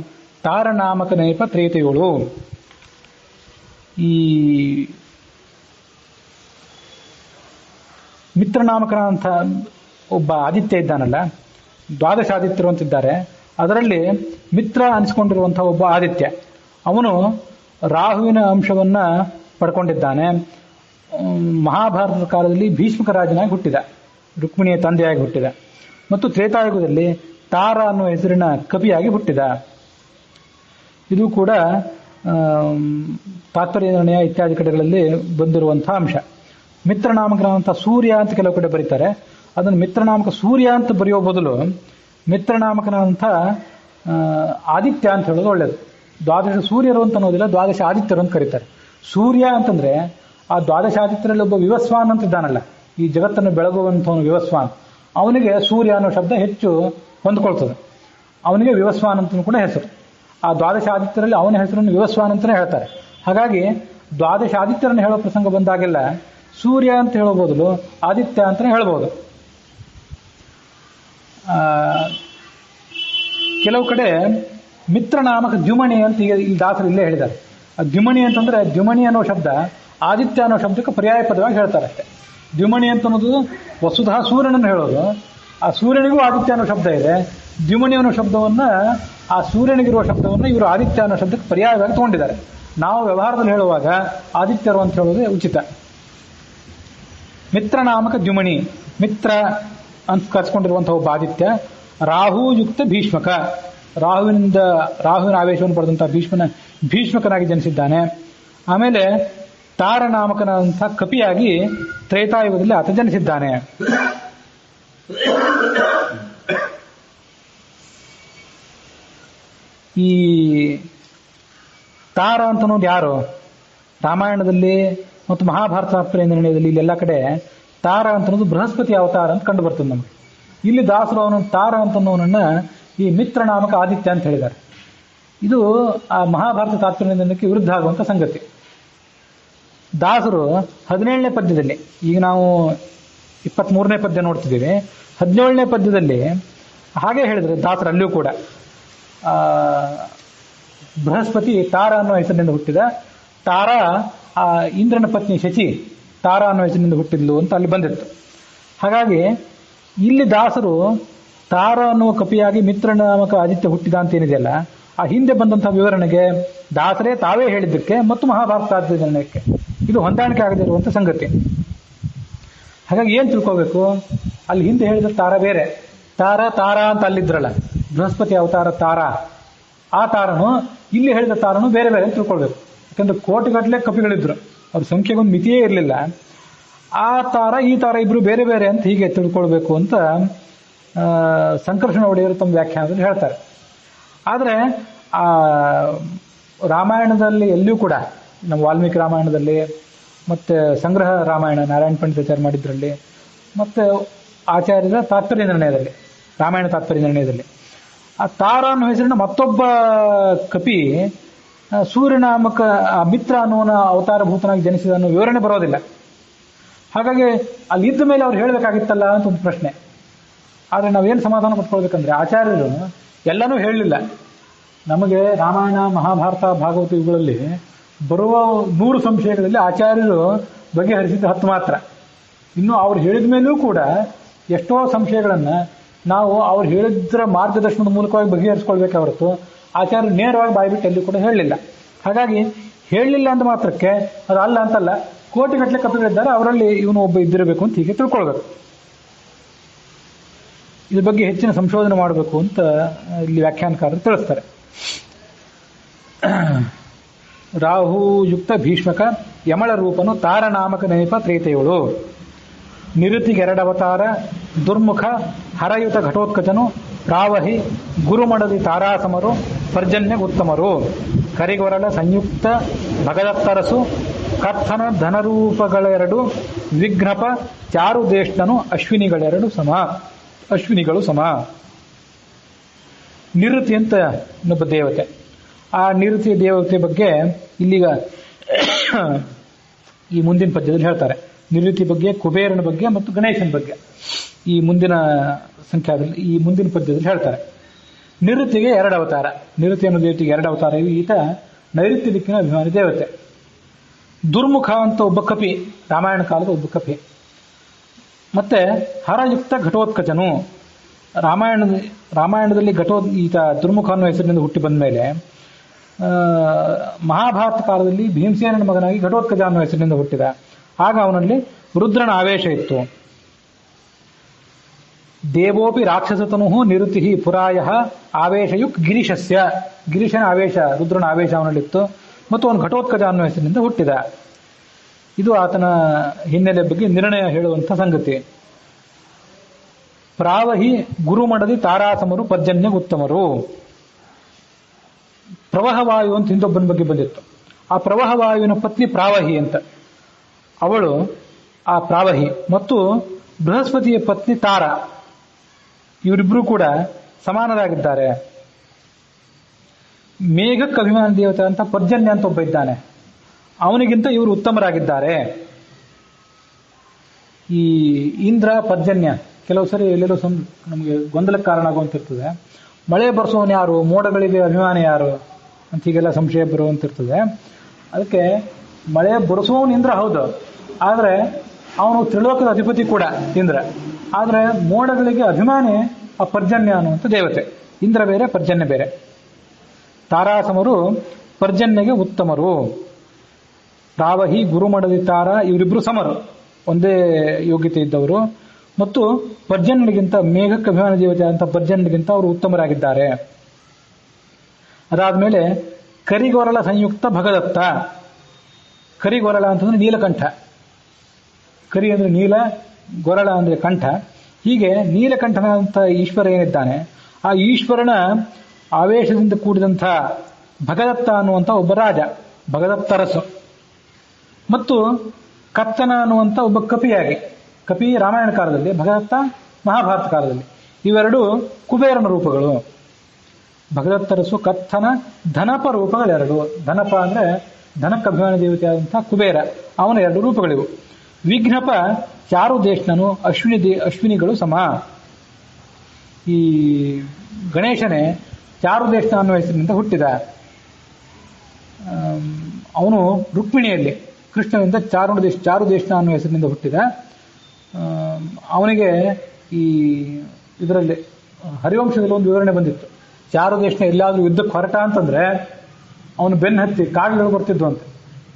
ತಾರನಾಮಕ ನೆನಪ ತ್ರೇತೆಯಳು. ಈ ಮಿತ್ರನಾಮಕನಂಥ ಒಬ್ಬ ಆದಿತ್ಯ ಇದ್ದಾನಲ್ಲ, ದ್ವಾದಶ ಆದಿತ್ಯರು ಅಂತಿದ್ದಾರೆ. ಅದರಲ್ಲಿ ಮಿತ್ರ ಅನಿಸ್ಕೊಂಡಿರುವಂತಹ ಒಬ್ಬ ಆದಿತ್ಯ, ಅವನು ರಾಹುವಿನ ಅಂಶವನ್ನ ಪಡ್ಕೊಂಡಿದ್ದಾನೆ. ಮಹಾಭಾರತದ ಕಾಲದಲ್ಲಿ ಭೀಷ್ಮಕ ರಾಜನಾಗಿ ಹುಟ್ಟಿದ, ರುಕ್ಮಿಣಿಯ ತಂದೆಯಾಗಿ ಹುಟ್ಟಿದ. ಮತ್ತು ತ್ರೇತಾಯುಗದಲ್ಲಿ ತಾರ ಅನ್ನುವ ಹೆಸರಿನ ಕವಿಯಾಗಿ ಹುಟ್ಟಿದ. ಇದು ಕೂಡ ತಾತ್ಪರ್ಯ ನಿರ್ಣಯ ಇತ್ಯಾದಿ ಕಡೆಗಳಲ್ಲಿ ಬಂದಿರುವಂತಹ ಅಂಶ. ಮಿತ್ರನಾಮಕನಾದಂಥ ಸೂರ್ಯ ಅಂತ ಕೆಲವು ಕಡೆ ಬರೀತಾರೆ. ಅದನ್ನು ಮಿತ್ರನಾಮಕ ಸೂರ್ಯ ಅಂತ ಬರೆಯೋ ಬದಲು ಮಿತ್ರನಾಮಕನಾದಂಥ ಆದಿತ್ಯ ಅಂತ ಹೇಳೋದು ಒಳ್ಳೆಯದು. ದ್ವಾದಶ ಸೂರ್ಯರು ಅಂತ ಅನ್ನೋದಿಲ್ಲ, ದ್ವಾದಶ ಆದಿತ್ಯರು ಅಂತ ಕರೀತಾರೆ. ಸೂರ್ಯ ಅಂತಂದ್ರೆ ಆ ದ್ವಾದಶ ಆದಿತ್ಯರಲ್ಲಿ ಒಬ್ಬ ವಿವಸ್ವಾನ್ ಅಂತ ಇದ್ದಾನಲ್ಲ, ಈ ಜಗತ್ತನ್ನು ಬೆಳಗುವಂಥವನು ವಿವಸ್ವಾನ್. ಅವನಿಗೆ ಸೂರ್ಯ ಅನ್ನೋ ಶಬ್ದ ಹೆಚ್ಚು ಹೊಂದ್ಕೊಳ್ತದೆ, ಅವನಿಗೆ ವಿವಸ್ವಾನ್ ಅಂತ ಕೂಡ ಹೆಸರು. ಆ ದ್ವಾದಶ ಆದಿತ್ಯರಲ್ಲಿ ಅವನ ಹೆಸರನ್ನು ವಿವಸ್ವಾನ್ ಅಂತಲೇ ಹೇಳ್ತಾರೆ. ಹಾಗಾಗಿ ದ್ವಾದಶ ಆದಿತ್ಯರನ್ನು ಹೇಳೋ ಪ್ರಸಂಗ ಬಂದಾಗೆಲ್ಲ ಸೂರ್ಯ ಅಂತ ಹೇಳೋ ಬದಲು ಆದಿತ್ಯ ಅಂತಲೇ ಹೇಳ್ಬೋದು. ಕೆಲವು ಕಡೆ ಮಿತ್ರನಾಮಕ ದ್ಯುಮಣಿ ಅಂತ ಈಗ ಇಲ್ಲಿ ದಾಸರು ಇಲ್ಲೇ ಹೇಳಿದ್ದಾರೆ. ದ್ಯುಮಣಿ ಅಂತಂದ್ರೆ ದ್ಯುಮಣಿ ಅನ್ನೋ ಶಬ್ದ ಆದಿತ್ಯ ಅನ್ನೋ ಶಬ್ದಕ್ಕೆ ಪರ್ಯಾಯ ಪದವಾಗಿ ಹೇಳ್ತಾರೆ ಅಷ್ಟೇ. ದ್ಯುಮಣಿ ಅಂತ ಅನ್ನೋದು ವಸುಧಾ ಸೂರ್ಯನನ್ನು ಹೇಳೋದು. ಆ ಸೂರ್ಯನಿಗೂ ಆದಿತ್ಯ ಅನ್ನೋ ಶಬ್ದ ಇದೆ. ದ್ಯುಮಣಿ ಅನ್ನೋ ಶಬ್ದವನ್ನ, ಆ ಸೂರ್ಯನಿಗಿರುವ ಶಬ್ದವನ್ನ ಇವರು ಆದಿತ್ಯ ಅನ್ನೋ ಶಬ್ದಕ್ಕೆ ಪರ್ಯಾಯವಾಗಿ ತಗೊಂಡಿದ್ದಾರೆ. ನಾವು ವ್ಯವಹಾರದಲ್ಲಿ ಹೇಳುವಾಗ ಆದಿತ್ಯರು ಅಂತ ಹೇಳೋದೇ ಉಚಿತ. ಮಿತ್ರ ನಾಮಕ ದ್ಯುಮಣಿ, ಮಿತ್ರ ಅಂತ ಕರ್ಸ್ಕೊಂಡಿರುವಂತಹ ಒಬ್ಬ ಆದಿತ್ಯ. ರಾಹುಯುಕ್ತ ಭೀಷ್ಮಕ, ರಾಹುವಿನ ಆವೇಶವನ್ನು ಪಡೆದಂತಹ ಭೀಷ್ಮಕನಾಗಿ ಜನಿಸಿದ್ದಾನೆ. ಆಮೇಲೆ ತಾರನಾಮಕನಾದಂಥ ಕಪಿಯಾಗಿ ತ್ರೇತಾಯುಗದಲ್ಲಿ ಆತ ಜನಿಸಿದ್ದಾನೆ. ಈ ತಾರ ಅಂತ ಅನ್ನೋದು ಯಾರು? ರಾಮಾಯಣದಲ್ಲಿ ಮತ್ತು ಮಹಾಭಾರತ ನಿರ್ಣಯದಲ್ಲಿ ಇಲ್ಲೆಲ್ಲ ಕಡೆ ತಾರ ಅಂತ ಅನ್ನೋದು ಬೃಹಸ್ಪತಿ ಅವತಾರ ಅಂತ ಕಂಡು ಬರ್ತದೆ ನಮಗೆ. ಇಲ್ಲಿ ದಾಸರು ಅವನ ತಾರ ಅಂತ ಅನ್ನೋನನ್ನ ಈ ಮಿತ್ರ ನಾಮಕ ಆದಿತ್ಯ ಅಂತ ಹೇಳಿದ್ದಾರೆ. ಇದು ಆ ಮಹಾಭಾರತ ತಾತ್ಪರ್ಯಕ್ಕೆ ವಿರುದ್ಧ ಆಗುವಂತ ಸಂಗತಿ. ದಾಸರು 17ನೇ ಪದ್ಯದಲ್ಲಿ, ಈಗ ನಾವು 23ನೇ ಪದ್ಯ ನೋಡ್ತಿದ್ದೀವಿ, 17ನೇ ಪದ್ಯದಲ್ಲಿ ಹಾಗೆ ಹೇಳಿದ್ರೆ ದಾಸರು ಅಲ್ಲಿಯೂ ಕೂಡ ಬೃಹಸ್ಪತಿ ತಾರ ಅನ್ನೋ ಹೆಸರಿನಿಂದ ಹುಟ್ಟಿದ, ತಾರ ಆ ಇಂದ್ರನ ಪತ್ನಿ ಶಚಿ ತಾರ ಅನ್ನೋ ಹೆಸರಿನಿಂದ ಹುಟ್ಟಿದ್ಲು ಅಂತ ಅಲ್ಲಿ ಬಂದಿತ್ತು. ಹಾಗಾಗಿ ಇಲ್ಲಿ ದಾಸರು ತಾರ ಅನ್ನುವ ಕಪಿಯಾಗಿ ಮಿತ್ರ ನಾಮಕ ಆದಿತ್ಯ ಹುಟ್ಟಿದ ಅಂತ ಏನಿದೆಯಲ್ಲ, ಆ ಹಿಂದೆ ಬಂದಂತಹ ವಿವರಣೆಗೆ ದಾಸರೇ ತಾವೇ ಹೇಳಿದ್ದಕ್ಕೆ ಮತ್ತು ಮಹಾಭಾರತ ನಿರ್ಣಯಕ್ಕೆ ಇದು ಹೊಂದಾಣಿಕೆ ಆಗದಿರುವಂತ ಸಂಗತಿ. ಹಾಗಾಗಿ ಏನ್ ತಿಳ್ಕೋಬೇಕು, ಅಲ್ಲಿ ಹಿಂದೆ ಹೇಳಿದ ತಾರ ಬೇರೆ, ತಾರ ಅಂತ ಅಲ್ಲಿದ್ರಲ್ಲ ಬೃಹಸ್ಪತಿ ಅವತಾರ ತಾರ, ಆ ತಾರನು ಇಲ್ಲಿ ಹೇಳಿದ ತಾರನು ಬೇರೆ ಬೇರೆ ಅಂತ ತಿಳ್ಕೊಳ್ಬೇಕು. ಯಾಕಂದ್ರೆ ಕೋಟಿಗಟ್ಟಲೆ ಕಪಿಗಳಿದ್ರು, ಅವ್ರ ಸಂಖ್ಯೆಗೊಂದು ಮಿತಿಯೇ ಇರಲಿಲ್ಲ. ಆ ತಾರ ಈ ತಾರ ಇಬ್ರು ಬೇರೆ ಬೇರೆ ಅಂತ ಹೀಗೆ ತಿಳ್ಕೊಳ್ಬೇಕು ಅಂತ ಸಂಕರ್ಷಣ ಒಡೆಯರು ತಮ್ಮ ವ್ಯಾಖ್ಯಾನದಲ್ಲಿ ಹೇಳ್ತಾರೆ. ಆದರೆ ಆ ರಾಮಾಯಣದಲ್ಲಿ ಎಲ್ಲಿಯೂ ಕೂಡ, ನಮ್ಮ ವಾಲ್ಮೀಕಿ ರಾಮಾಯಣದಲ್ಲಿ ಮತ್ತೆ ಸಂಗ್ರಹ ರಾಮಾಯಣ ನಾರಾಯಣ ಪಂಡಿತಾಚಾರ್ಯ ಮಾಡಿದ್ರಲ್ಲಿ, ಮತ್ತೆ ಆಚಾರ್ಯರ ತಾತ್ಪರ್ಯ ನಿರ್ಣಯದಲ್ಲಿ, ರಾಮಾಯಣ ತಾತ್ಪರ್ಯ ನಿರ್ಣಯದಲ್ಲಿ ಆ ತಾರ ಅನ್ನೋ ಹೆಸರಿನ ಮತ್ತೊಬ್ಬ ಕಪಿ ಸೂರ್ಯನಾಮಕ ಮಿತ್ರ ಅನ್ನೋನ ಅವತಾರಭೂತನಾಗಿ ಜನಿಸಿದ ಅನ್ನೋ ವಿವರಣೆ ಬರೋದಿಲ್ಲ. ಹಾಗಾಗಿ ಅಲ್ಲಿ ಇದ್ದ ಮೇಲೆ ಅವ್ರು ಹೇಳಬೇಕಾಗಿತ್ತಲ್ಲ ಅಂತ ಒಂದು ಪ್ರಶ್ನೆ. ಆದರೆ ನಾವೇನು ಸಮಾಧಾನ ಪಡ್ಕೊಳ್ಬೇಕಂದ್ರೆ ಆಚಾರ್ಯರು ಎಲ್ಲನೂ ಹೇಳಲಿಲ್ಲ. ನಮಗೆ ರಾಮಾಯಣ ಮಹಾಭಾರತ ಭಾಗವತ ಇವುಗಳಲ್ಲಿ ಬರುವ 100 ಸಂಶಯಗಳಲ್ಲಿ ಆಚಾರ್ಯರು ಬಗೆಹರಿಸಿದ 10 ಮಾತ್ರ. ಇನ್ನು ಅವ್ರು ಹೇಳಿದ ಮೇಲೂ ಕೂಡ ಎಷ್ಟೋ ಸಂಶಯಗಳನ್ನ ನಾವು ಅವ್ರು ಹೇಳಿದ್ರ ಮಾರ್ಗದರ್ಶನದ ಮೂಲಕವಾಗಿ ಬಗೆಹರಿಸ್ಕೊಳ್ಬೇಕೆ ಹೊರತು ಆಚಾರ್ಯರು ನೇರವಾಗಿ ಬಾಯ್ಬಿಟ್ಟು ಎಲ್ಲೂ ಕೂಡ ಹೇಳಲಿಲ್ಲ. ಹಾಗಾಗಿ ಹೇಳಲಿಲ್ಲ ಅಂತ ಮಾತ್ರಕ್ಕೆ ಅದು ಅಲ್ಲ ಅಂತಲ್ಲ, ಕೋಟಿಗಟ್ಟಲೆ ಕಪಿಗಳಿದ್ದಾರೆ, ಅವರಲ್ಲಿ ಇವನು ಒಬ್ಬ ಇದ್ದಿರಬೇಕು ಅಂತ ಹೀಗೆ ತಿಳ್ಕೊಳ್ಬೇಕು. ಇದ್ರ ಬಗ್ಗೆ ಹೆಚ್ಚಿನ ಸಂಶೋಧನೆ ಮಾಡಬೇಕು ಅಂತ ಇಲ್ಲಿ ವ್ಯಾಖ್ಯಾನಕಾರರು ತಿಳಿಸ್ತಾರೆ. ರಾಹುಯುಕ್ತ ಭೀಷ್ಮಕ ಯಮಳ ರೂಪನು ತಾರನಾಮಕ ನೈಪ ತ್ರೇತೆಯಳು. ನಿರುತಿಗೆ 2 ಅವತಾರ, ದುರ್ಮುಖ ಹರಯುತ ಘಟೋತ್ಕಚನು, ಪ್ರಾವಹಿ ಗುರುಮಡದಿ ತಾರಾಸಮರು, ಪರ್ಜನ್ಯ ಉತ್ತಮರು. ಕರಿಗೊರಳ ಸಂಯುಕ್ತ ಭಗದತ್ತರಸು, ಕಥನ ಧನರೂಪಗಳೆರಡು, ವಿಘ್ನಪ ಚಾರುದೇಷ್ಟನು, ಅಶ್ವಿನಿಗಳು ಸಮ. ನಿವೃತ್ತಿ ಅಂತ ಇನ್ನೊಬ್ಬ ದೇವತೆ. ಆ ನಿವೃತ್ತಿ ದೇವತೆ ಬಗ್ಗೆ ಇಲ್ಲಿಗ ಈ ಮುಂದಿನ ಪದ್ಯದಲ್ಲಿ ಹೇಳ್ತಾರೆ. ನಿವೃತ್ತಿ ಬಗ್ಗೆ, ಕುಬೇರನ ಬಗ್ಗೆ ಮತ್ತು ಗಣೇಶನ ಬಗ್ಗೆ ಈ ಮುಂದಿನ ಪದ್ಯದಲ್ಲಿ ಹೇಳ್ತಾರೆ. ನಿವೃತ್ತಿಗೆ 2 ಅವತಾರ. ನಿವೃತ್ತಿ ಅನ್ನೋ ದೇವತೆಗೆ 2 ಅವತಾರ. ಈತ ನೈಋತ್ಯ ದಿಕ್ಕಿನ ಅಭಿಮಾನಿ ದೇವತೆ. ದುರ್ಮುಖ ಅಂತ ಒಬ್ಬ ಕಪಿ, ರಾಮಾಯಣ ಕಾಲದ ಒಬ್ಬ ಕಪಿ. ಮತ್ತೆ ಹರಯುಕ್ತ ಘಟೋತ್ಕಚನು. ರಾಮಾಯಣದಲ್ಲಿ ಈತ ದುರ್ಮುಖ ಅನ್ನೋ ಹೆಸರಿನಿಂದ ಹುಟ್ಟಿ ಬಂದ ಮೇಲೆ ಮಹಾಭಾರತ ಕಾಲದಲ್ಲಿ ಭೀಮಸೇನನ ಮಗನಾಗಿ ಘಟೋತ್ಕಚ ಅನ್ನೋ ಹೆಸರಿನಿಂದ ಹುಟ್ಟಿದ. ಆಗ ಅವನಲ್ಲಿ ರುದ್ರನ ಆವೇಶ ಇತ್ತು. ದೇವೋಪಿ ರಾಕ್ಷಸತನು ನಿರುತಿ ಪುರಾಯ ಆವೇಶಯುಕ್ ಗಿರೀಶಸ್ಯ. ಗಿರೀಶನ ಆವೇಶ, ರುದ್ರನ ಆವೇಶ ಅವನಲ್ಲಿತ್ತು ಮತ್ತು ಅವನು ಘಟೋತ್ಕಚ ಅನ್ನೋ ಹೆಸರಿನಿಂದ ಹುಟ್ಟಿದ. ಇದು ಆತನ ಹಿನ್ನೆಲೆ ಬಗ್ಗೆ ನಿರ್ಣಯ ಹೇಳುವಂಥ ಸಂಗತಿ. ಪ್ರಾವಹಿ ಗುರುಮಡದಿ ತಾರಾಸಮರು, ಪರ್ಜನ್ಯ ಉತ್ತಮರು. ಪ್ರವಾಹವಾಯು ಅಂತ ಹಿಂದೊಬ್ಬನ ಬಗ್ಗೆ ಬಂದಿತ್ತು. ಆ ಪ್ರವಾಹವಾಯುವಿನ ಪತ್ನಿ ಪ್ರಾವಹಿ ಅಂತ, ಅವಳು ಆ ಪ್ರಾವಹಿ, ಮತ್ತು ಬೃಹಸ್ಪತಿಯ ಪತ್ನಿ ತಾರ, ಇವರಿಬ್ಬರು ಕೂಡ ಸಮಾನರಾಗಿದ್ದಾರೆ. ಮೇಘಕ್ಕೆ ಅಭಿಮಾನ ದೇವತೆ ಅಂತ ಪರ್ಜನ್ಯ ಅಂತ ಒಬ್ಬ ಇದ್ದಾನೆ, ಅವನಿಗಿಂತ ಇವರು ಉತ್ತಮರಾಗಿದ್ದಾರೆ. ಈ ಇಂದ್ರ ಪರ್ಜನ್ಯ ಕೆಲವು ಸರಿ ಎಲ್ಲೆಲ್ಲೋ ನಮಗೆ ಗೊಂದಲಕ್ಕೆ ಕಾರಣ ಆಗುವಂತಿರ್ತದೆ. ಮಳೆ ಬರ್ಸೋನು ಯಾರು, ಮೋಡಗಳಿಗೆ ಅಭಿಮಾನಿ ಯಾರು ಅಂತ ಹೀಗೆಲ್ಲ ಸಂಶಯ ಬರುವಂತಿರ್ತದೆ. ಅದಕ್ಕೆ ಮಳೆ ಬರ್ಸೋನು ಇಂದ್ರ ಹೌದು, ಆದರೆ ಅವನು ತ್ರಿಲೋಕದ ಅಧಿಪತಿ ಕೂಡ ಇಂದ್ರ. ಆದರೆ ಮೋಡಗಳಿಗೆ ಅಭಿಮಾನಿ ಆ ಪರ್ಜನ್ಯ ಅನ್ನುವಂಥ ದೇವತೆ. ಇಂದ್ರ ಬೇರೆ, ಪರ್ಜನ್ಯ ಬೇರೆ. ತಾರಾಸಮರು ಪರ್ಜನ್ಯಗೆ ಉತ್ತಮರು. ರಾವಹಿ ಗುರುಮಡದಿ ತಾರ ಇವರಿಬ್ರು ಸಮರು, ಒಂದೇ ಯೋಗ್ಯತೆ ಇದ್ದವರು. ಮತ್ತು ಪರ್ಜನ್ಯನಿಗಿಂತ, ಮೇಘಕ್ಕೆ ಅಭಿಮಾನ ದೇವತೆ ಅಂತ ಪರ್ಜನ್ಯನಿಗಿಂತ ಅವರು ಉತ್ತಮರಾಗಿದ್ದಾರೆ. ಅದಾದ್ಮೇಲೆ ಕರಿಗೊರಳ ಸಂಯುಕ್ತ ಭಗದತ್ತ. ಕರಿಗೊರಳ ಅಂತಂದ್ರೆ ನೀಲಕಂಠ. ಕರಿ ಅಂದ್ರೆ ನೀಲ, ಗೊರಳ ಅಂದ್ರೆ ಕಂಠ. ಹೀಗೆ ನೀಲಕಂಠನಂತ ಈಶ್ವರ ಏನಿದ್ದಾನೆ, ಆ ಈಶ್ವರನ ಆವೇಶದಿಂದ ಕೂಡಿದಂಥ ಭಗದತ್ತ ಅನ್ನುವಂಥ ಒಬ್ಬ ರಾಜ, ಭಗದತ್ತರಸು. ಮತ್ತು ಕತ್ತನ ಅನ್ನುವಂಥ ಒಬ್ಬ ಕಪಿಯಾಗಿ, ಕಪಿ ರಾಮಾಯಣ ಕಾಲದಲ್ಲಿ, ಭಗದತ್ತ ಮಹಾಭಾರತ ಕಾಲದಲ್ಲಿ. ಇವೆರಡು ಕುಬೇರನ ರೂಪಗಳು. ಭಗದತ್ತರಸು, ಕತ್ತನ ಧನಪ ರೂಪಗಳೆರಡು. ಧನಪ ಅಂದ್ರೆ ಧನಕ್ಕೆ ಅಭಿಮಾನ ದೇವತೆ ಆದಂತಹ ಕುಬೇರ, ಅವನ ಎರಡು ರೂಪಗಳಿವು. ವಿಘ್ನಪ ಚಾರುದೇಶ್ನನು, ಅಶ್ವಿನಿಗಳು ಸಮ. ಈ ಗಣೇಶನೇ ಚಾರುದೇಶ್ನ ಅನ್ನುವ ಹೆಸರಿನಿಂದ ಹುಟ್ಟಿದ. ಅವನು ರುಕ್ಮಿಣಿಯಲ್ಲಿ ಕೃಷ್ಣನಿಂದ ಚಾರುದೇಶ್ನ ಅನ್ನುವ ಹೆಸರಿನಿಂದ ಹುಟ್ಟಿದ. ಅವನಿಗೆ ಈ ಇದರಲ್ಲಿ ಹರಿವಂಶದಲ್ಲಿ ಒಂದು ವಿವರಣೆ ಬಂದಿತ್ತು. ಚಾರುದೇಶ್ನ ಎಲ್ಲಾದ್ರೂ ಯುದ್ಧಕ್ಕೆ ಹೊರಟ ಅಂತಂದ್ರೆ ಅವನು ಬೆನ್ನು ಹತ್ತಿ ಕಾಗೆಗಳು ಬರ್ತಿದ್ವು ಅಂತ.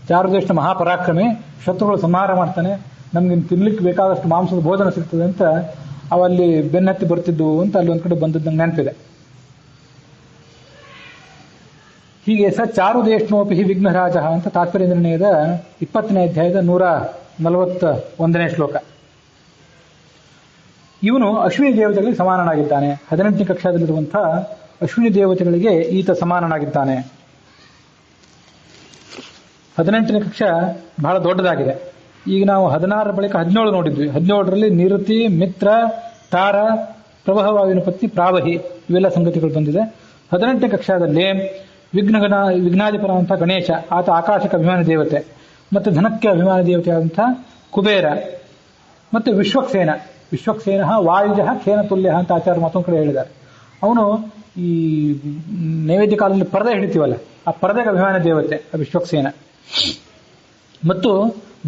ಚಾರುದೇಶ್ನ ಮಹಾಪರಾಕ್ರಮಿ, ಶತ್ರುಗಳು ಸಂಹಾರ ಮಾಡ್ತಾನೆ, ನಮ್ಗೆ ತಿನ್ಲಿಕ್ಕೆ ಬೇಕಾದಷ್ಟು ಮಾಂಸದ ಭೋಜನ ಸಿಗ್ತದೆ ಅಂತ ಅವಲ್ಲಿ ಬೆನ್ನತ್ತಿ ಬರ್ತಿದ್ವು ಅಂತ ಅಲ್ಲಿ ಒಂದ್ ಕಡೆ ಬಂದದ್ದು ನೆನಪಿದೆ. ಹೀಗೆ ಚಾರುದೇಶ್ನೋಪಿ ವಿಘ್ನರಾಜ ಅಂತ ತಾತ್ಪರ್ಯ ನಿರ್ಣಯದ 20ನೇ ಅಧ್ಯಾಯದ 141ನೇ ಶ್ಲೋಕ. ಇವನು ಅಶ್ವಿನಿ ದೇವತೆಗಳಿಗೆ ಸಮಾನನಾಗಿದ್ದಾನೆ. 18ನೇ ಕಕ್ಷಾದಲ್ಲಿರುವಂತಹ ಅಶ್ವಿನಿ ದೇವತೆಗಳಿಗೆ ಈತ ಸಮಾನನಾಗಿದ್ದಾನೆ. 18ನೇ ಕಕ್ಷ ಬಹಳ ದೊಡ್ಡದಾಗಿದೆ. ಈಗ ನಾವು 16 ಬಳಿಕ 17 ನೋಡಿದ್ವಿ. 17ರಲ್ಲಿ ನಿರುತಿ, ಮಿತ್ರ, ತಾರ, ಪ್ರಭಾವಾವಿನ ಪತ್ನಿ ಪ್ರಾವಹಿ ಇವೆಲ್ಲ ಸಂಗತಿಗಳು ಬಂದಿದೆ. 18ನೇ ಕಕ್ಷಾದಲ್ಲಿ ವಿಘ್ನಾಧಿಪರ ಅಂತ ಗಣೇಶ, ಆತ ಆಕಾಶಕ್ಕೆ ಅಭಿಮಾನ ದೇವತೆ. ಮತ್ತೆ ಧನಕ್ಕೆ ಅಭಿಮಾನ ದೇವತೆ ಆದಂತಹ ಕುಬೇರ. ಮತ್ತೆ ವಿಶ್ವಕ್ಸೇನ ವಾಯುಜ ಖೇನ ತುಲ್ಯ ಅಂತ ಆಚಾರ್ಯ ಮತ್ತೊಂದು ಕಡೆ ಹೇಳಿದ್ದಾರೆ. ಅವನು ಈ ನೈವೇದ್ಯ ಕಾಲದಲ್ಲಿ ಪರದೆ ಹಿಡಿತೀವಲ್ಲ, ಆ ಪರದೆಗೆ ಅಭಿಮಾನ ದೇವತೆ ವಿಶ್ವಕ್ಸೇನ. ಮತ್ತು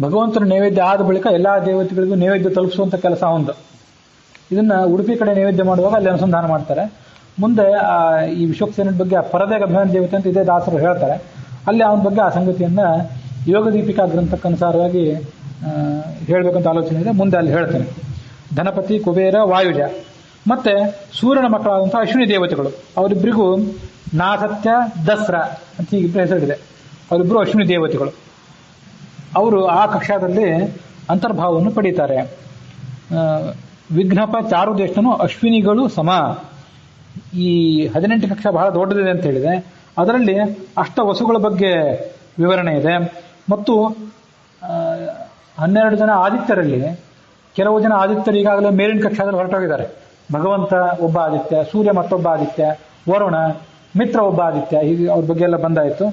ಭಗವಂತನ ನೈವೇದ್ಯ ಆದ ಬಳಿಕ ಎಲ್ಲಾ ದೇವತೆಗಳಿಗೂ ನೈವೇದ್ಯ ತಲುಪಿಸುವಂತ ಕೆಲಸ ಒಂದು. ಇದನ್ನ ಉಡುಪಿ ಕಡೆ ನೈವೇದ್ಯ ಮಾಡುವಾಗ ಅಲ್ಲಿ ಅನುಸಂಧಾನ ಮಾಡ್ತಾರೆ. ಮುಂದೆ ಈ ವಿಶ್ವಕ್ಸೇನ ಬಗ್ಗೆ ಆ ಪರದೆಗೆ ಅಭಿಮಾನ ದೇವತೆ ಅಂತ ಇದೇ ದಾಸರು ಹೇಳ್ತಾರೆ. ಅಲ್ಲಿ ಅವನ ಬಗ್ಗೆ ಆ ಸಂಗತಿಯನ್ನ ಯೋಗ ದೀಪಿಕಾ ಗ್ರಂಥಕ್ಕನುಸಾರವಾಗಿ ಹೇಳ್ಬೇಕಂತ ಆಲೋಚನೆ ಇದೆ. ಮುಂದೆ ಅಲ್ಲಿ ಹೇಳ್ತೇನೆ. ಧನಪತಿ, ಕುಬೇರ, ವಾಯುಜ. ಮತ್ತೆ ಸೂರ್ಯನ ಮಕ್ಕಳಾದಂತಹ ಅಶ್ವಿನಿ ದೇವತೆಗಳು, ಅವರಿಬ್ಬರಿಗೂ ನಾಸತ್ಯ, ದಸ್ರ ಅಂತ ಹೀಗಿಬ್ಬರು ಹೆಸರಿದೆ. ಅವರಿಬ್ಬರು ಅಶ್ವಿನಿ ದೇವತೆಗಳು. ಅವರು ಆ ಕಕ್ಷಾದಲ್ಲಿ ಅಂತರ್ಭಾವವನ್ನು ಪಡೀತಾರೆ. ವಿಘ್ನಪ ಚಾರುದೇಶನು ಅಶ್ವಿನಿಗಳು ಸಮ. ಈ 18 ಕಕ್ಷಾ ಬಹಳ ದೊಡ್ಡದಿದೆ ಅಂತ ಹೇಳಿದೆ. ಅದರಲ್ಲಿ ಅಷ್ಟವಸುಗಳ ಬಗ್ಗೆ ವಿವರಣೆ ಇದೆ. ಮತ್ತು 12 ಜನ ಆದಿತ್ಯರಲ್ಲಿ ಕೆಲವು ಜನ ಆದಿತ್ಯರು ಈಗಾಗಲೇ ಮೇಲಿನ ಕಕ್ಷಾದಲ್ಲಿ ಹೊರಟೋಗಿದ್ದಾರೆ. ಭಗವಂತ ಒಬ್ಬ ಆದಿತ್ಯ, ಸೂರ್ಯ ಮತ್ತೊಬ್ಬ ಆದಿತ್ಯ, ವರುಣ, ಮಿತ್ರ ಒಬ್ಬ ಆದಿತ್ಯ, ಹೀಗೆ ಅವ್ರ ಬಗ್ಗೆ ಎಲ್ಲ ಬಂದಾಯಿತು.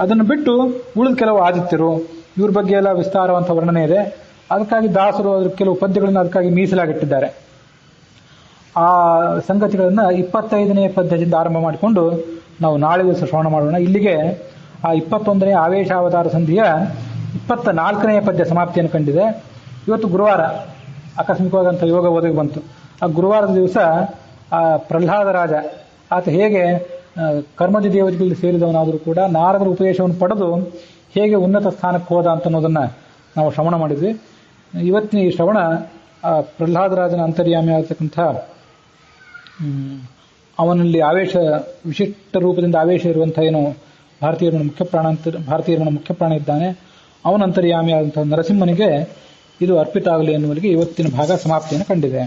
ಅದನ್ನು ಬಿಟ್ಟು ಉಳಿದ ಕೆಲವು ಆದಿತ್ಯರು, ಇವ್ರ ಬಗ್ಗೆ ಎಲ್ಲ ವಿಸ್ತಾರವಂತ ವರ್ಣನೆ ಇದೆ. ಅದಕ್ಕಾಗಿ ದಾಸರು ಅದ್ರ ಕೆಲವು ಪದ್ಯಗಳನ್ನು ಅದಕ್ಕಾಗಿ ಮೀಸಲಾಗಿಟ್ಟಿದ್ದಾರೆ. ಆ ಸಂಗತಿಗಳನ್ನು 25ನೇ ಪದ್ಯದಿಂದ ಆರಂಭ ಮಾಡಿಕೊಂಡು ನಾವು ನಾಳೆ ದಿವಸ ಶ್ರವಣ ಮಾಡೋಣ. ಇಲ್ಲಿಗೆ ಆ 21ನೇ ಆವೇಶಾವತಾರ ಸಂಧಿಯ 24ನೇ ಪದ್ಯ ಸಮಾಪ್ತಿಯನ್ನು ಕಂಡಿದೆ. ಇವತ್ತು ಗುರುವಾರ, ಆಕಸ್ಮಿಕವಾದಂಥ ಯೋಗ ಒದಗಿ ಬಂತು. ಆ ಗುರುವಾರದ ದಿವಸ ಆ ಪ್ರಹ್ಲಾದ ರಾಜ ಆತ ಹೇಗೆ ಕರ್ಮಜ ದೇವತೆಗಳಲ್ಲಿ ಸೇರಿದವನಾದರೂ ಕೂಡ ನಾರದರ ಉಪದೇಶವನ್ನು ಪಡೆದು ಹೇಗೆ ಉನ್ನತ ಸ್ಥಾನಕ್ಕೆ ಹೋದ ಅಂತ ಅನ್ನೋದನ್ನ ನಾವು ಶ್ರವಣ ಮಾಡಿದ್ವಿ. ಇವತ್ತಿನ ಈ ಶ್ರವಣ ಪ್ರಹ್ಲಾದರಾಜನ ಅಂತರ್ಯಾಮಿ ಆಗತಕ್ಕಂಥ ಅವನಲ್ಲಿ ಆವೇಶ, ವಿಶಿಷ್ಟ ರೂಪದಿಂದ ಆವೇಶ ಇರುವಂತಹ ಏನು ಭಾರತೀಯರ ಮುಖ್ಯ ಪ್ರಾಣ ಇದ್ದಾನೆ, ಅವನ ಅಂತರ್ಯಾಮಿ ಆದಂತಹ ನರಸಿಂಹನಿಗೆ ಇದು ಅರ್ಪಿತ ಆಗಲಿ ಎನ್ನುವಲ್ಲಿಗೆ ಇವತ್ತಿನ ಭಾಗ ಸಮಾಪ್ತಿಯನ್ನು ಕಂಡಿದೆ.